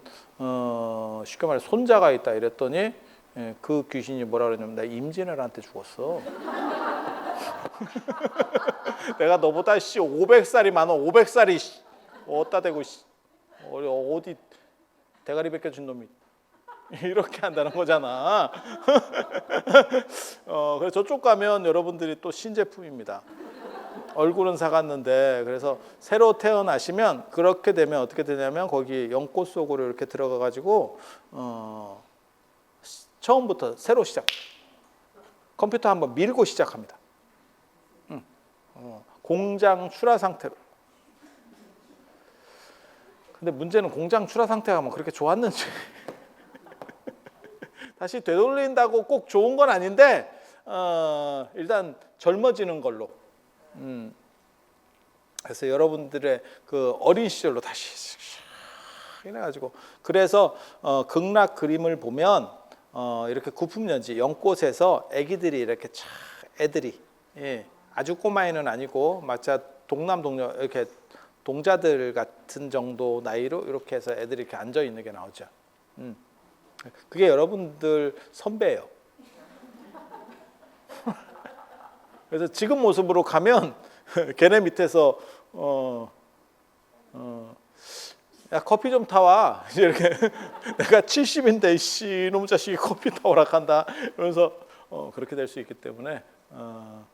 쉽게 말해 손자가 있다 이랬더니 그 귀신이 뭐라 그러냐면 나 임진왜란때 죽었어. 내가 너보다 500살이 많아. 500살이 어디다 대고 어디 대가리 벗겨준 놈이 이렇게 한다는 거잖아. 그래서 저쪽 가면 여러분들이 또 신제품입니다. 얼굴은 사갔는데 그래서 새로 태어나시면 그렇게 되면 어떻게 되냐면 거기 연꽃 속으로 이렇게 들어가 가지고 처음부터 새로 시작. 컴퓨터 한번 밀고 시작합니다. 공장 출하 상태로. 근데 문제는 공장 출하 상태가 뭐 그렇게 좋았는지 다시 되돌린다고 꼭 좋은 건 아닌데 일단 젊어지는 걸로. 그래서 여러분들의 그 어린 시절로 다시 이래가지고 그래서 극락 그림을 보면 이렇게 구품연지 연꽃에서 애기들이 이렇게 애들이 아주 꼬마애는 아니고 마치 동남동녀 이렇게 동자들 같은 정도 나이로 이렇게 해서 애들이 이렇게 앉아 있는 게 나오죠. 그게 여러분들 선배예요. 그래서 지금 모습으로 가면 걔네 밑에서 야 커피 좀 타와 이렇게 내가 70인데 씨 이놈 자식이 커피 타오라 한다 이러면서 그렇게 될 수 있기 때문에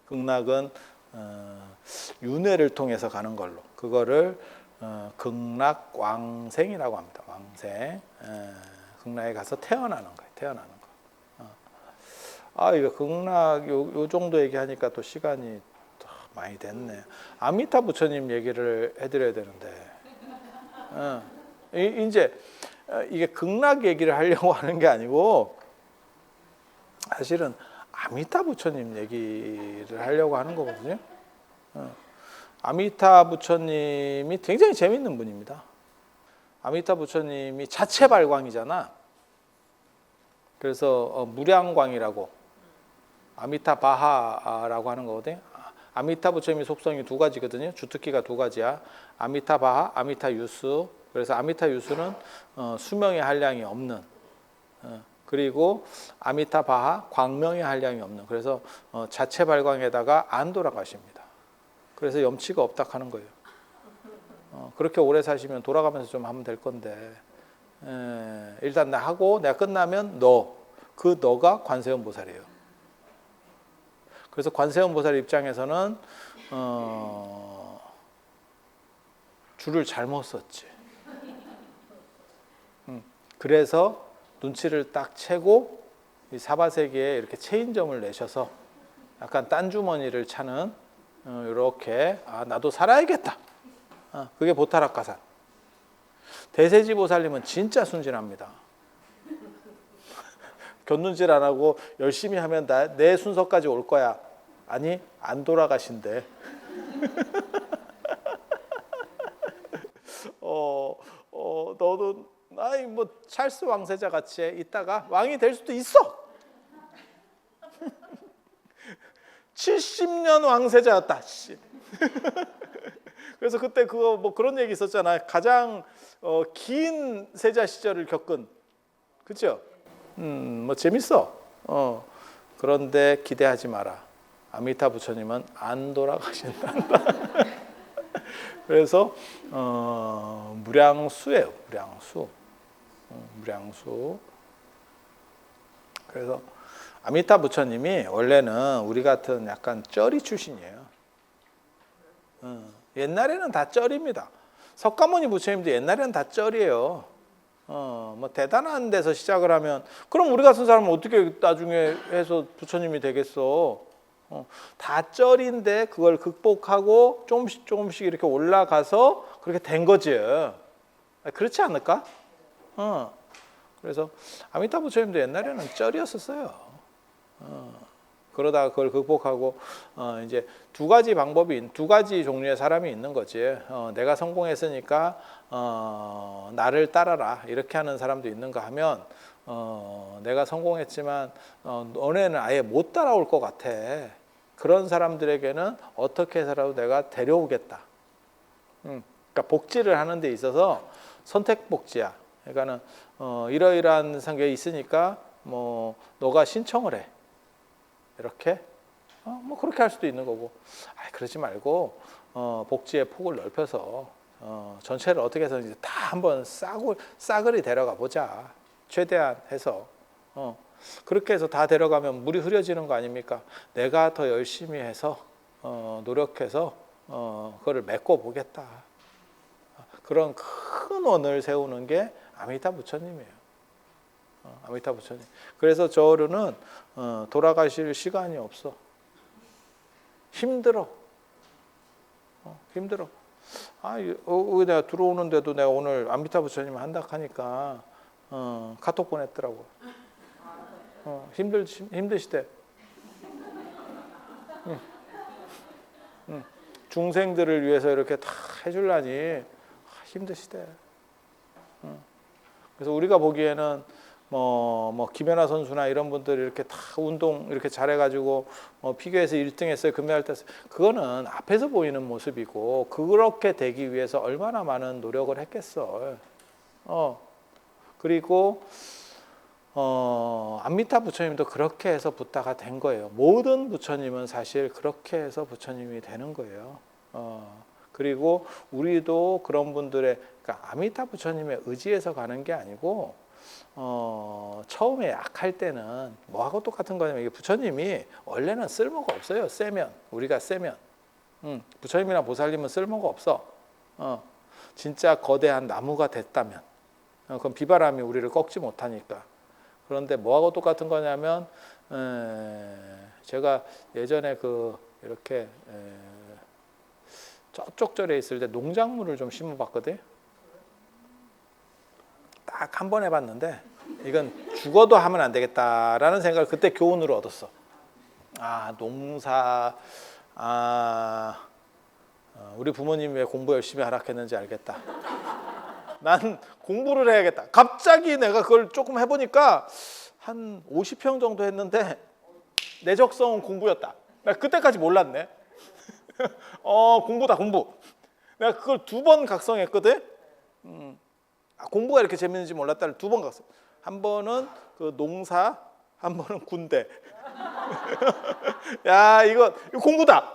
극락은 윤회를 통해서 가는 걸로 그거를 극락왕생이라고 합니다. 왕생. 극락에 가서 태어나는 거예요. 태어나는 거. 이거 극락 요 정도 얘기하니까 또 시간이 또 많이 됐네. 아미타 부처님 얘기를 해드려야 되는데 이제 이게 극락 얘기를 하려고 하는 게 아니고 사실은 아미타 부처님 얘기를 하려고 하는 거거든요. 아미타 부처님이 굉장히 재밌는 분입니다. 아미타 부처님이 자체 발광이잖아. 그래서 무량광이라고 아미타 바하라고 하는 거거든요. 아미타 부처님의 속성이 두 가지거든요. 주특기가 두 가지야. 아미타 바하, 아미타 유수. 그래서 아미타 유수는 수명의 한량이 없는, 그리고 아미타 바하 광명의 한량이 없는. 그래서 자체 발광에다가 안 돌아가십니다. 그래서 염치가 없다 하는 거예요. 그렇게 오래 사시면 돌아가면서 좀 하면 될 건데, 일단 나 하고 내가 끝나면 너가 관세음 보살이에요. 그래서 관세음 보살 입장에서는 줄을 잘못 썼지. 그래서 눈치를 딱 채고 이 사바세계에 이렇게 체인점을 내셔서 약간 딴 주머니를 차는 이렇게 나도 살아야겠다. 그게 보타락가산. 대세지 보살님은 진짜 순진합니다. 견눈질 안 하고 열심히 하면 내 순서까지 올 거야. 아니, 안 돌아가신대. 너도 아이 뭐 찰스 왕세자 같이 있다가 왕이 될 수도 있어. 70년 왕세자였다. 그래서 그때 그거 뭐 그런 얘기 있었잖아요. 가장 긴 세자 시절을 겪은, 그렇죠? 뭐 재밌어. 그런데 기대하지 마라. 아미타 부처님은 안 돌아가신다. 그래서 무량수예요. 무량수. 그래서 아미타 부처님이 원래는 우리 같은 약간 쩌리 출신이에요. 옛날에는 다 쩌리입니다. 석가모니 부처님도 옛날에는 다 쩌리예요. 뭐 대단한 데서 시작을 하면, 그럼 우리 같은 사람은 어떻게 나중에 해서 부처님이 되겠어? 다 쩌리인데 그걸 극복하고 조금씩 이렇게 올라가서 그렇게 된 거지. 그렇지 않을까? 그래서 아미타 부처님도 옛날에는 쩌리였었어요. 그러다가 그걸 극복하고 이제 두 가지 종류의 사람이 있는 거지. 내가 성공했으니까 나를 따라라 이렇게 하는 사람도 있는가 하면, 내가 성공했지만 너네는 아예 못 따라올 것 같아. 그런 사람들에게는 어떻게 해서라도 내가 데려오겠다. 그러니까 복지를 하는 데 있어서 선택 복지야. 그러니까는 이러이러한 상황이 있으니까 뭐 너가 신청을 해. 이렇게 뭐 그렇게 할 수도 있는 거고, 그러지 말고 복지의 폭을 넓혀서 전체를 어떻게 해서 이제 다 한번 싸그리 데려가 보자. 최대한 해서 그렇게 해서 다 데려가면 물이 흐려지는 거 아닙니까? 내가 더 열심히 해서 노력해서 그거를 메꿔 보겠다. 그런 큰 원을 세우는 게 아미타 부처님이에요. 아미타 부처님. 그래서 저로는 돌아가실 시간이 없어. 힘들어. 힘들어. 내가 들어오는데도 내가 오늘 아미타 부처님 한다 하니까 카톡 보냈더라고. 힘드시대. 중생들을 위해서 이렇게 다 해주려니 힘드시대. 그래서 우리가 보기에는 뭐 김연아 선수나 이런 분들이 이렇게 다 운동 이렇게 잘해가지고 피겨에서 1등했어요, 금메달 땄어요. 그거는 앞에서 보이는 모습이고, 그렇게 되기 위해서 얼마나 많은 노력을 했겠어. 그리고 아미타 부처님도 그렇게 해서 붓다가 된 거예요. 모든 부처님은 사실 그렇게 해서 부처님이 되는 거예요. 그리고 우리도 그런 분들의, 그러니까 아미타 부처님의 의지에서 가는 게 아니고, 처음에 약할 때는 뭐하고 똑같은 거냐면, 이게 부처님이 원래는 쓸모가 없어요. 우리가 세면 부처님이나 보살님은 쓸모가 없어. 진짜 거대한 나무가 됐다면, 그럼 비바람이 우리를 꺾지 못하니까. 그런데 뭐하고 똑같은 거냐면, 제가 예전에 이렇게 저쪽 절에 있을 때 농작물을 좀 심어봤거든. 딱 한 번 해봤는데 이건 죽어도 하면 안 되겠다라는 생각을 그때 교훈으로 얻었어. 아, 농사, 우리 부모님이 왜 공부 열심히 하라 했는지 알겠다. 난 공부를 해야겠다. 갑자기 내가 그걸 조금 해보니까 한 50평 정도 했는데 내 적성은 공부였다. 나 그때까지 몰랐네. 공부다, 공부. 내가 그걸 2번 각성했거든. 공부가 이렇게 재밌는지 몰랐다를 2번 각성. 한 번은 그 농사, 한 번은 군대. 야, 이거 공부다.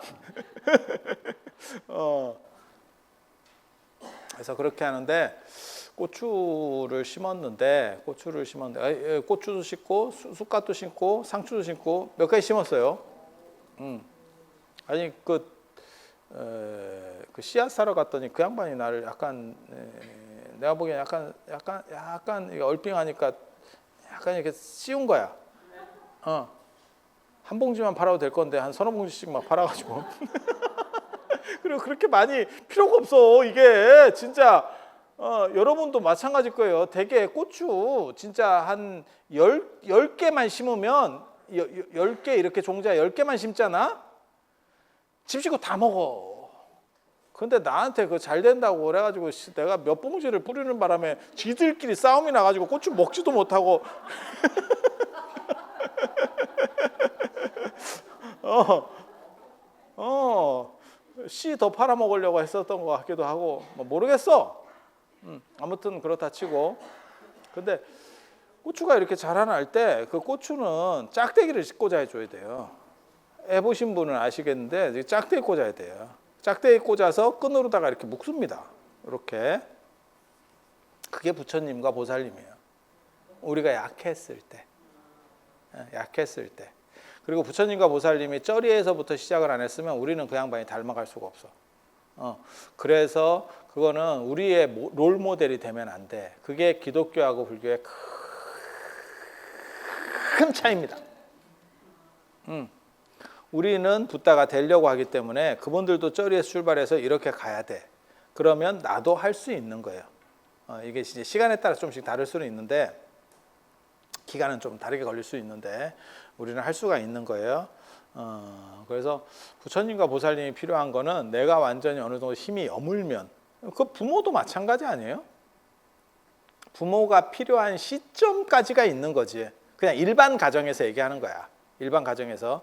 그래서 그렇게 하는데 고추를 심었는데 고추도 심고 쑥갓도 심고 상추도 심고 몇 가지 심었어요. 아니 그 씨앗 사러 갔더니 그 양반이 나를 약간 내가 보기엔 약간 이게 얼핑하니까 약간 이렇게 씌운 거야. 한 봉지만 팔아도 될 건데 한 3-4봉지씩 막 팔아가지고 그리고 그렇게 많이 필요가 없어 이게 진짜. 여러분도 마찬가지일 거예요. 대개 고추 진짜 한 10개만 심으면 10개 이렇게 종자 10개만 심잖아. 집 짓고 다 먹어. 근데 나한테 그거 잘 된다고 그래가지고 내가 몇 봉지를 뿌리는 바람에 지들끼리 싸움이 나가지고 고추 먹지도 못하고 씨 더 팔아 먹으려고 했었던 것 같기도 하고 뭐 모르겠어. 아무튼 그렇다 치고. 근데 고추가 이렇게 자라날 때 그 고추는 짝대기를 꽂아 줘야 돼요. 해보신 분은 아시겠는데 짝대기 꽂아야 돼요. 짝대기 꽂아서 끈으로다가 이렇게 묶습니다. 이렇게. 그게 부처님과 보살님이에요. 우리가 약했을 때. 그리고 부처님과 보살님이 쩌리에서부터 시작을 안 했으면 우리는 그 양반이 닮아갈 수가 없어. 그래서 그거는 우리의 롤 모델이 되면 안 돼. 그게 기독교하고 불교의 큰 차이입니다. 우리는 붓다가 되려고 하기 때문에 그분들도 쩌리에서 출발해서 이렇게 가야 돼. 그러면 나도 할 수 있는 거예요. 이게 이제 시간에 따라 좀씩 다를 수는 있는데 기간은 좀 다르게 걸릴 수 있는데 우리는 할 수가 있는 거예요. 그래서 부처님과 보살님이 필요한 거는 내가 완전히 어느 정도 힘이 여물면, 그 부모도 마찬가지 아니에요? 부모가 필요한 시점까지가 있는 거지. 그냥 일반 가정에서 얘기하는 거야. 일반 가정에서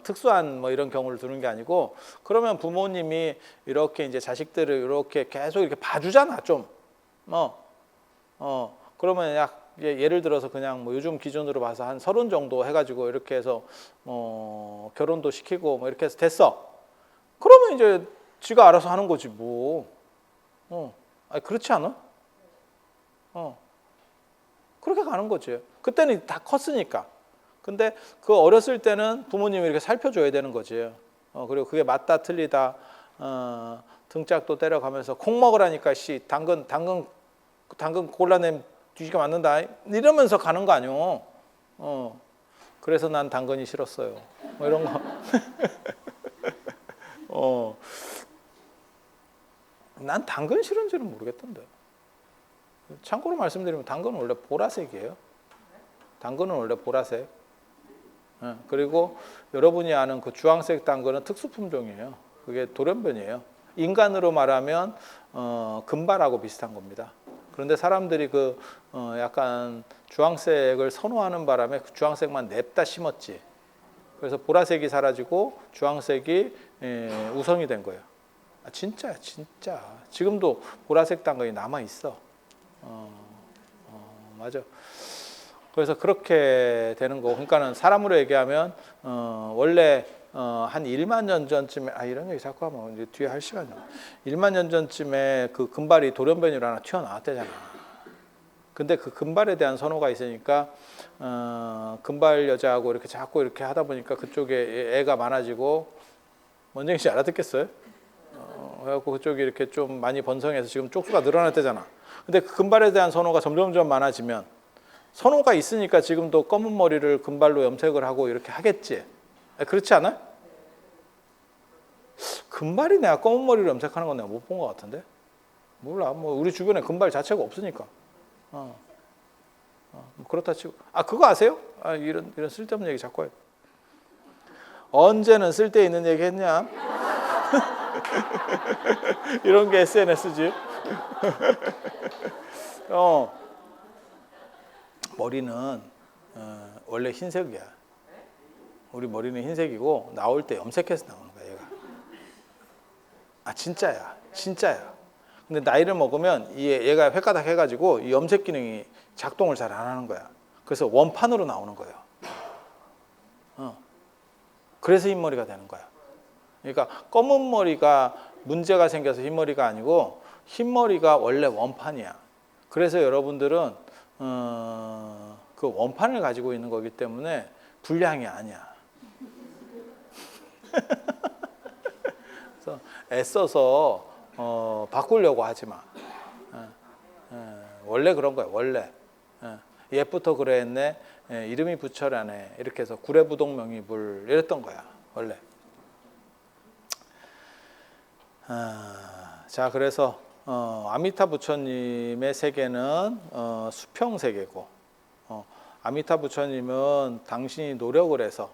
특수한 뭐 이런 경우를 두는 게 아니고, 그러면 부모님이 이렇게 이제 자식들을 이렇게 계속 이렇게 봐주잖아 좀. 그러면 예를 들어서 그냥 뭐 요즘 기준으로 봐서 한 30 정도 해가지고 이렇게 해서 결혼도 시키고 뭐 이렇게 해서 됐어. 그러면 이제 지가 알아서 하는 거지 뭐. 아니 그렇지 않아? 그렇게 가는 거지. 그때는 다 컸으니까. 근데 그 어렸을 때는 부모님이 이렇게 살펴줘야 되는 거지. 그리고 그게 맞다 틀리다 등짝도 때려가면서 콩 먹으라니까 당근 골라내면 뒤지게 맞는다 이러면서 가는 거 아니오. 그래서 난 당근이 싫었어요. 뭐 이런 거. 난 당근 싫은지는 모르겠던데. 참고로 말씀드리면 당근은 원래 보라색이에요. 당근은 원래 보라색. 그리고 여러분이 아는 그 주황색 당근은 특수 품종이에요. 그게 돌연변이에요. 인간으로 말하면 금발하고 비슷한 겁니다. 그런데 사람들이 약간 주황색을 선호하는 바람에 그 주황색만 냅다 심었지. 그래서 보라색이 사라지고 주황색이 우성이 된 거예요. 진짜야, 진짜. 지금도 보라색 당근이 남아 있어. 맞아. 그래서 그렇게 되는 거고, 그러니까는 사람으로 얘기하면 원래 한 1만 년 전쯤에 이런 얘기 자꾸 하면 이제 뒤에 할 시간이 없어. 1만 년 전쯤에 그 금발이 돌연변이로 하나 튀어나왔대잖아. 근데 그 금발에 대한 선호가 있으니까 금발 여자하고 이렇게 자꾸 이렇게 하다 보니까 그쪽에 애가 많아지고, 원정희 씨 알아듣겠어요? 그래갖고 그쪽이 이렇게 좀 많이 번성해서 지금 쪽수가 늘어났대잖아. 근데 그 금발에 대한 선호가 점점점 많아지면, 선호가 있으니까 지금도 검은 머리를 금발로 염색을 하고 이렇게 하겠지. 그렇지 않아? 금발이 내가 검은 머리를 염색하는 건 내가 못 본 것 같은데? 몰라. 뭐 우리 주변에 금발 자체가 없으니까. 뭐 그렇다 치고 그거 아세요? 이런 쓸데없는 얘기 자꾸 해요. 언제는 쓸데 있는 얘기 했냐? 이런 게 SNS지. 머리는 원래 흰색이야. 우리 머리는 흰색이고 나올 때 염색해서 나오는 거야, 얘가. 진짜야. 근데 나이를 먹으면 얘가 획가닥 해가지고 이 염색 기능이 작동을 잘 안 하는 거야. 그래서 원판으로 나오는 거예요. 그래서 흰머리가 되는 거야. 그러니까 검은 머리가 문제가 생겨서 흰머리가 아니고 흰머리가 원래 원판이야. 그래서 여러분들은 그 원판을 가지고 있는 거기 때문에 불량이 아니야. 그래서 애써서 바꾸려고 하지 마. 원래 그런 거야. 원래 옛부터 그랬네. 이름이 부처라네. 이렇게 해서 구례부동 명의불 이랬던 거야. 원래. 자, 그래서 아미타 부처님의 세계는 수평 세계고, 아미타 부처님은 당신이 노력을 해서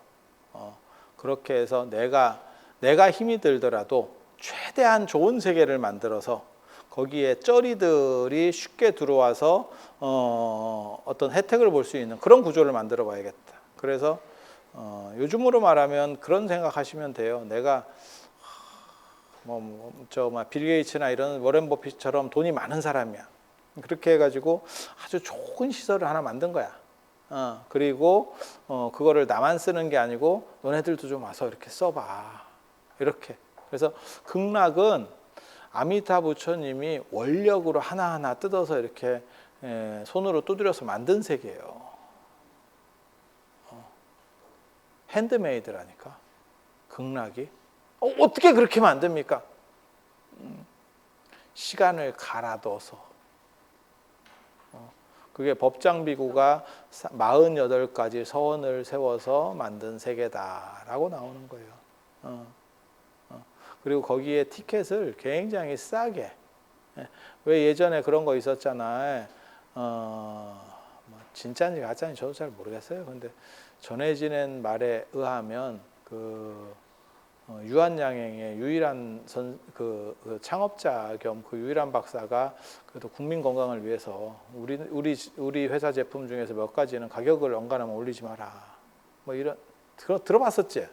그렇게 해서 내가 힘이 들더라도 최대한 좋은 세계를 만들어서 거기에 쩌리들이 쉽게 들어와서 어떤 혜택을 볼 수 있는 그런 구조를 만들어 봐야겠다. 그래서 요즘으로 말하면 그런 생각하시면 돼요. 내가 빌 게이츠나 이런 워렌 버핏처럼 돈이 많은 사람이야. 그렇게 해가지고 아주 좋은 시설을 하나 만든 거야. 그리고 그거를 나만 쓰는 게 아니고 너네들도 좀 와서 이렇게 써봐. 이렇게. 그래서 극락은 아미타 부처님이 원력으로 하나하나 뜯어서 이렇게 손으로 두드려서 만든 세계예요. 핸드메이드라니까. 극락이. 어떻게 그렇게 만듭니까? 시간을 갈아둬서. 그게 법장비구가 48가지 서원을 세워서 만든 세계다라고 나오는 거예요. 그리고 거기에 티켓을 굉장히 싸게. 왜 예전에 그런 거 있었잖아요. 진짜인지 가짜인지 저도 잘 모르겠어요. 근데 전해지는 말에 의하면 유한양행의 유일한 그 창업자 겸 그 유일한 박사가 그래도 국민 건강을 위해서 우리 회사 제품 중에서 몇 가지는 가격을 연간하면 올리지 마라. 뭐 이런 들어봤었지?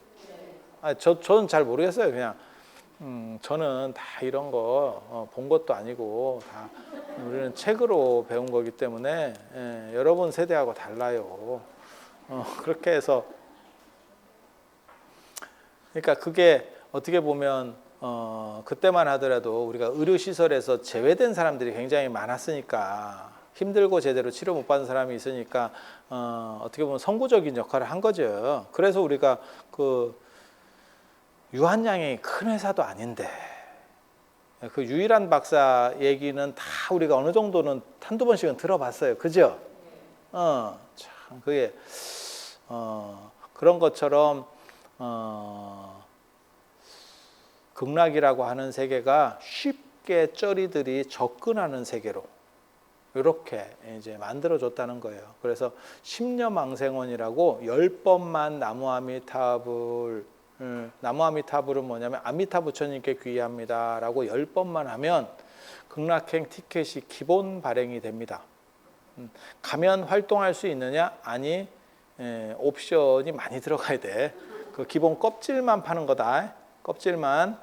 저는 잘 모르겠어요. 그냥 저는 다 이런 거 본 것도 아니고 다 우리는 책으로 배운 거기 때문에 여러분 세대하고 달라요. 그렇게 해서 그러니까 그게 어떻게 보면 그때만 하더라도 우리가 의료시설에서 제외된 사람들이 굉장히 많았으니까 힘들고 제대로 치료 못 받은 사람이 있으니까 어떻게 보면 선구적인 역할을 한 거죠. 그래서 우리가 유한양행이 큰 회사도 아닌데 그 유일한 박사 얘기는 다 우리가 어느 정도는 한두 번씩은 들어봤어요. 그죠? 참 그게 그런 것처럼 극락이라고 하는 세계가 쉽게 쩌리들이 접근하는 세계로 이렇게 이제 만들어줬다는 거예요. 그래서 십녀망생원이라고 10번만 나무아미타불은 뭐냐면 아미타 부처님께 귀의합니다라고 10번만 하면 극락행 티켓이 기본 발행이 됩니다. 가면 활동할 수 있느냐? 아니, 옵션이 많이 들어가야 돼. 그 기본 껍질만 파는 거다. 껍질만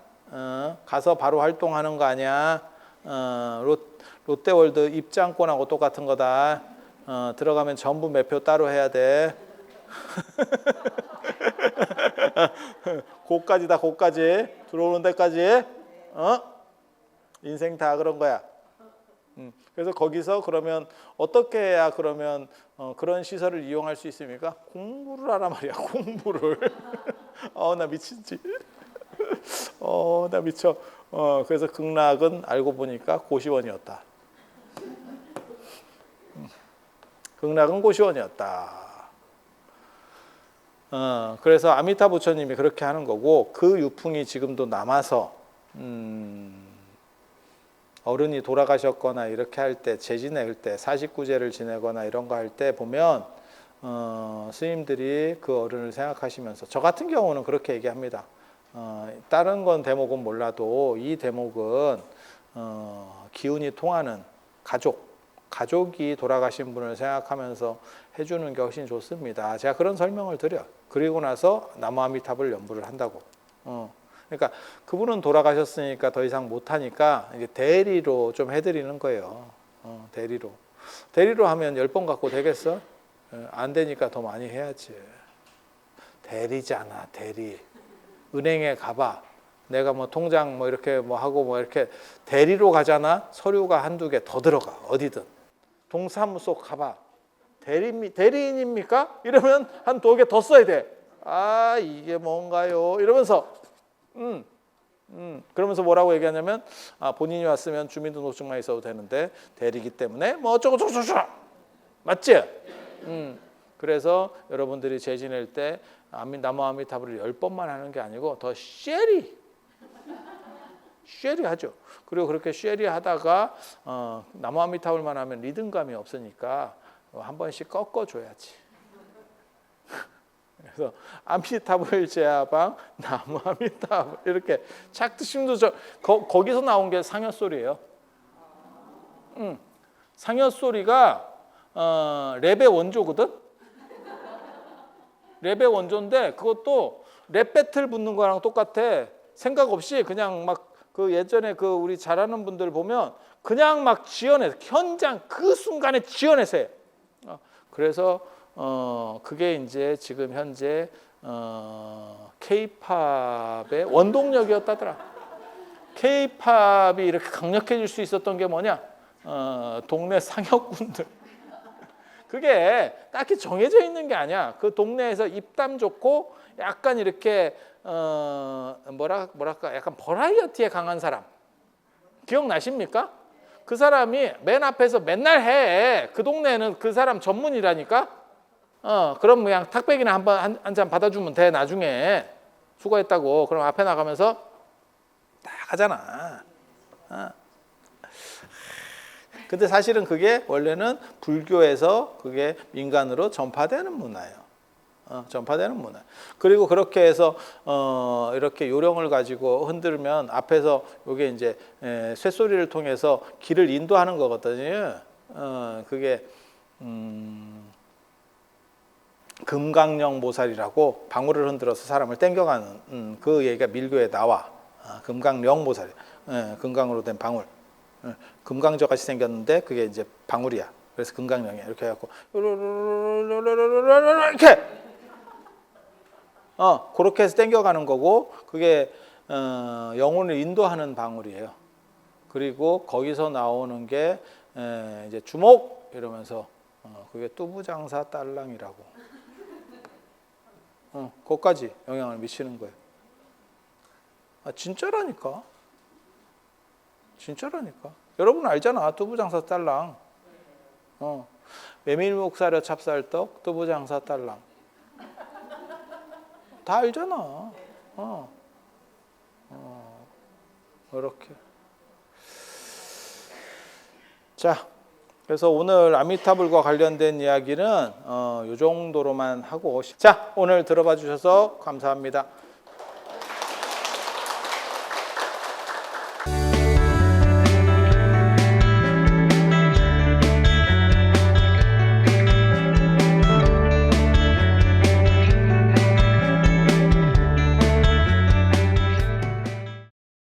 가서 바로 활동하는 거 아니야. 롯데월드 입장권하고 똑같은 거다. 들어가면 전부 매표 따로 해야 돼. 고까지다. 고까지 들어오는 데까지. 인생 다 그런 거야. 그래서 거기서 그러면 어떻게 해야 그러면 그런 시설을 이용할 수 있습니까? 공부를 하란 말이야. 공부를. 나 미친지. 나 미쳐. 그래서 극락은 알고 보니까 고시원이었다. 극락은 고시원이었다. 그래서 아미타 부처님이 그렇게 하는 거고 그 유풍이 지금도 남아서 어른이 돌아가셨거나 이렇게 할 때, 제 지낼 때, 사십구제를 지내거나 이런 거 할 때 보면 스님들이 그 어른을 생각하시면서, 저 같은 경우는 그렇게 얘기합니다. 다른 건 대목은 몰라도 이 대목은 기운이 통하는 가족이 돌아가신 분을 생각하면서 해주는 게 훨씬 좋습니다. 제가 그런 설명을 드려요. 그리고 나서 나무아미탑을 연부를 한다고. 그러니까 그분은 돌아가셨으니까 더 이상 못하니까 이게 대리로 좀 해드리는 거예요. 대리로 하면 10번 갖고 되겠어? 안 되니까 더 많이 해야지. 대리잖아, 대리. 은행에 가봐. 내가 뭐 통장 뭐 이렇게 뭐 하고 뭐 이렇게 대리로 가잖아. 서류가 한두 개 더 들어가. 어디든. 동사무소 가봐. 대리인입니까? 이러면 한 2개 더 써야 돼. 아, 이게 뭔가요? 이러면서 그러면서 뭐라고 얘기하냐면, 본인이 왔으면 주민등록증만 있어도 되는데 대리기 때문에 뭐 어쩌고저쩌고 맞지? 그래서 여러분들이 제 지낼 때 나무아미타불을 10번만 하는 게 아니고 더 쉐리 하죠. 그리고 그렇게 쉐리 하다가 나무아미타불만 하면 리듬감이 없으니까 한 번씩 꺾어줘야지. 그래서 아미타불 제아방 나무아미타불 이렇게 착드심도 거기서 나온 게 상여소리예요. 상여소리가 랩의 원조거든. 랩의 원조인데 그것도 랩 배틀 붙는 거랑 똑같아. 생각 없이 그냥 막 그 예전에 그 우리 잘하는 분들 보면 그냥 막 지어내서 현장 그 순간에 지어내서 해. 그래서 그게 이제 지금 현재 K-팝의 원동력이었다더라. K-팝이 이렇게 강력해질 수 있었던 게 뭐냐? 동네 상여꾼들. 그게 딱히 정해져 있는 게 아니야. 그 동네에서 입담 좋고 약간 이렇게 뭐랄까 약간 버라이어티에 강한 사람. 기억나십니까? 그 사람이 맨 앞에서 맨날 해. 그 동네는 그 사람 전문이라니까. 그럼 그냥 탁백이나 한 잔 받아주면 돼. 나중에 수고했다고. 그럼 앞에 나가면서 딱 하잖아. 근데 사실은 그게 원래는 불교에서 그게 민간으로 전파되는 문화예요. 전파되는 문화. 그리고 그렇게 해서 이렇게 요령을 가지고 흔들면 앞에서 이게 이제 쇳소리를 통해서 길을 인도하는 거거든요. 그게 금강령 보살이라고 방울을 흔들어서 사람을 땡겨가는 그 얘기가 밀교에 나와. 금강령 보살, 금강으로 된 방울. 금강저 같이 생겼는데 그게 이제 방울이야. 그래서 금강령이야. 이렇게 해갖고 이렇게 그렇게 해서 땡겨가는 거고 그게 영혼을 인도하는 방울이에요. 그리고 거기서 나오는 게 이제 주목 이러면서 그게 뚜부장사 딸랑이라고. 그것까지 영향을 미치는 거예요. 진짜라니까. 여러분 알잖아. 뚜부장사 딸랑. 메밀묵사려 찹쌀떡 뚜부장사 딸랑. 다 알잖아. 이렇게. 자, 그래서 오늘 아미타불과 관련된 이야기는 이 정도로만 하고. 자, 오늘 들어봐 주셔서 감사합니다.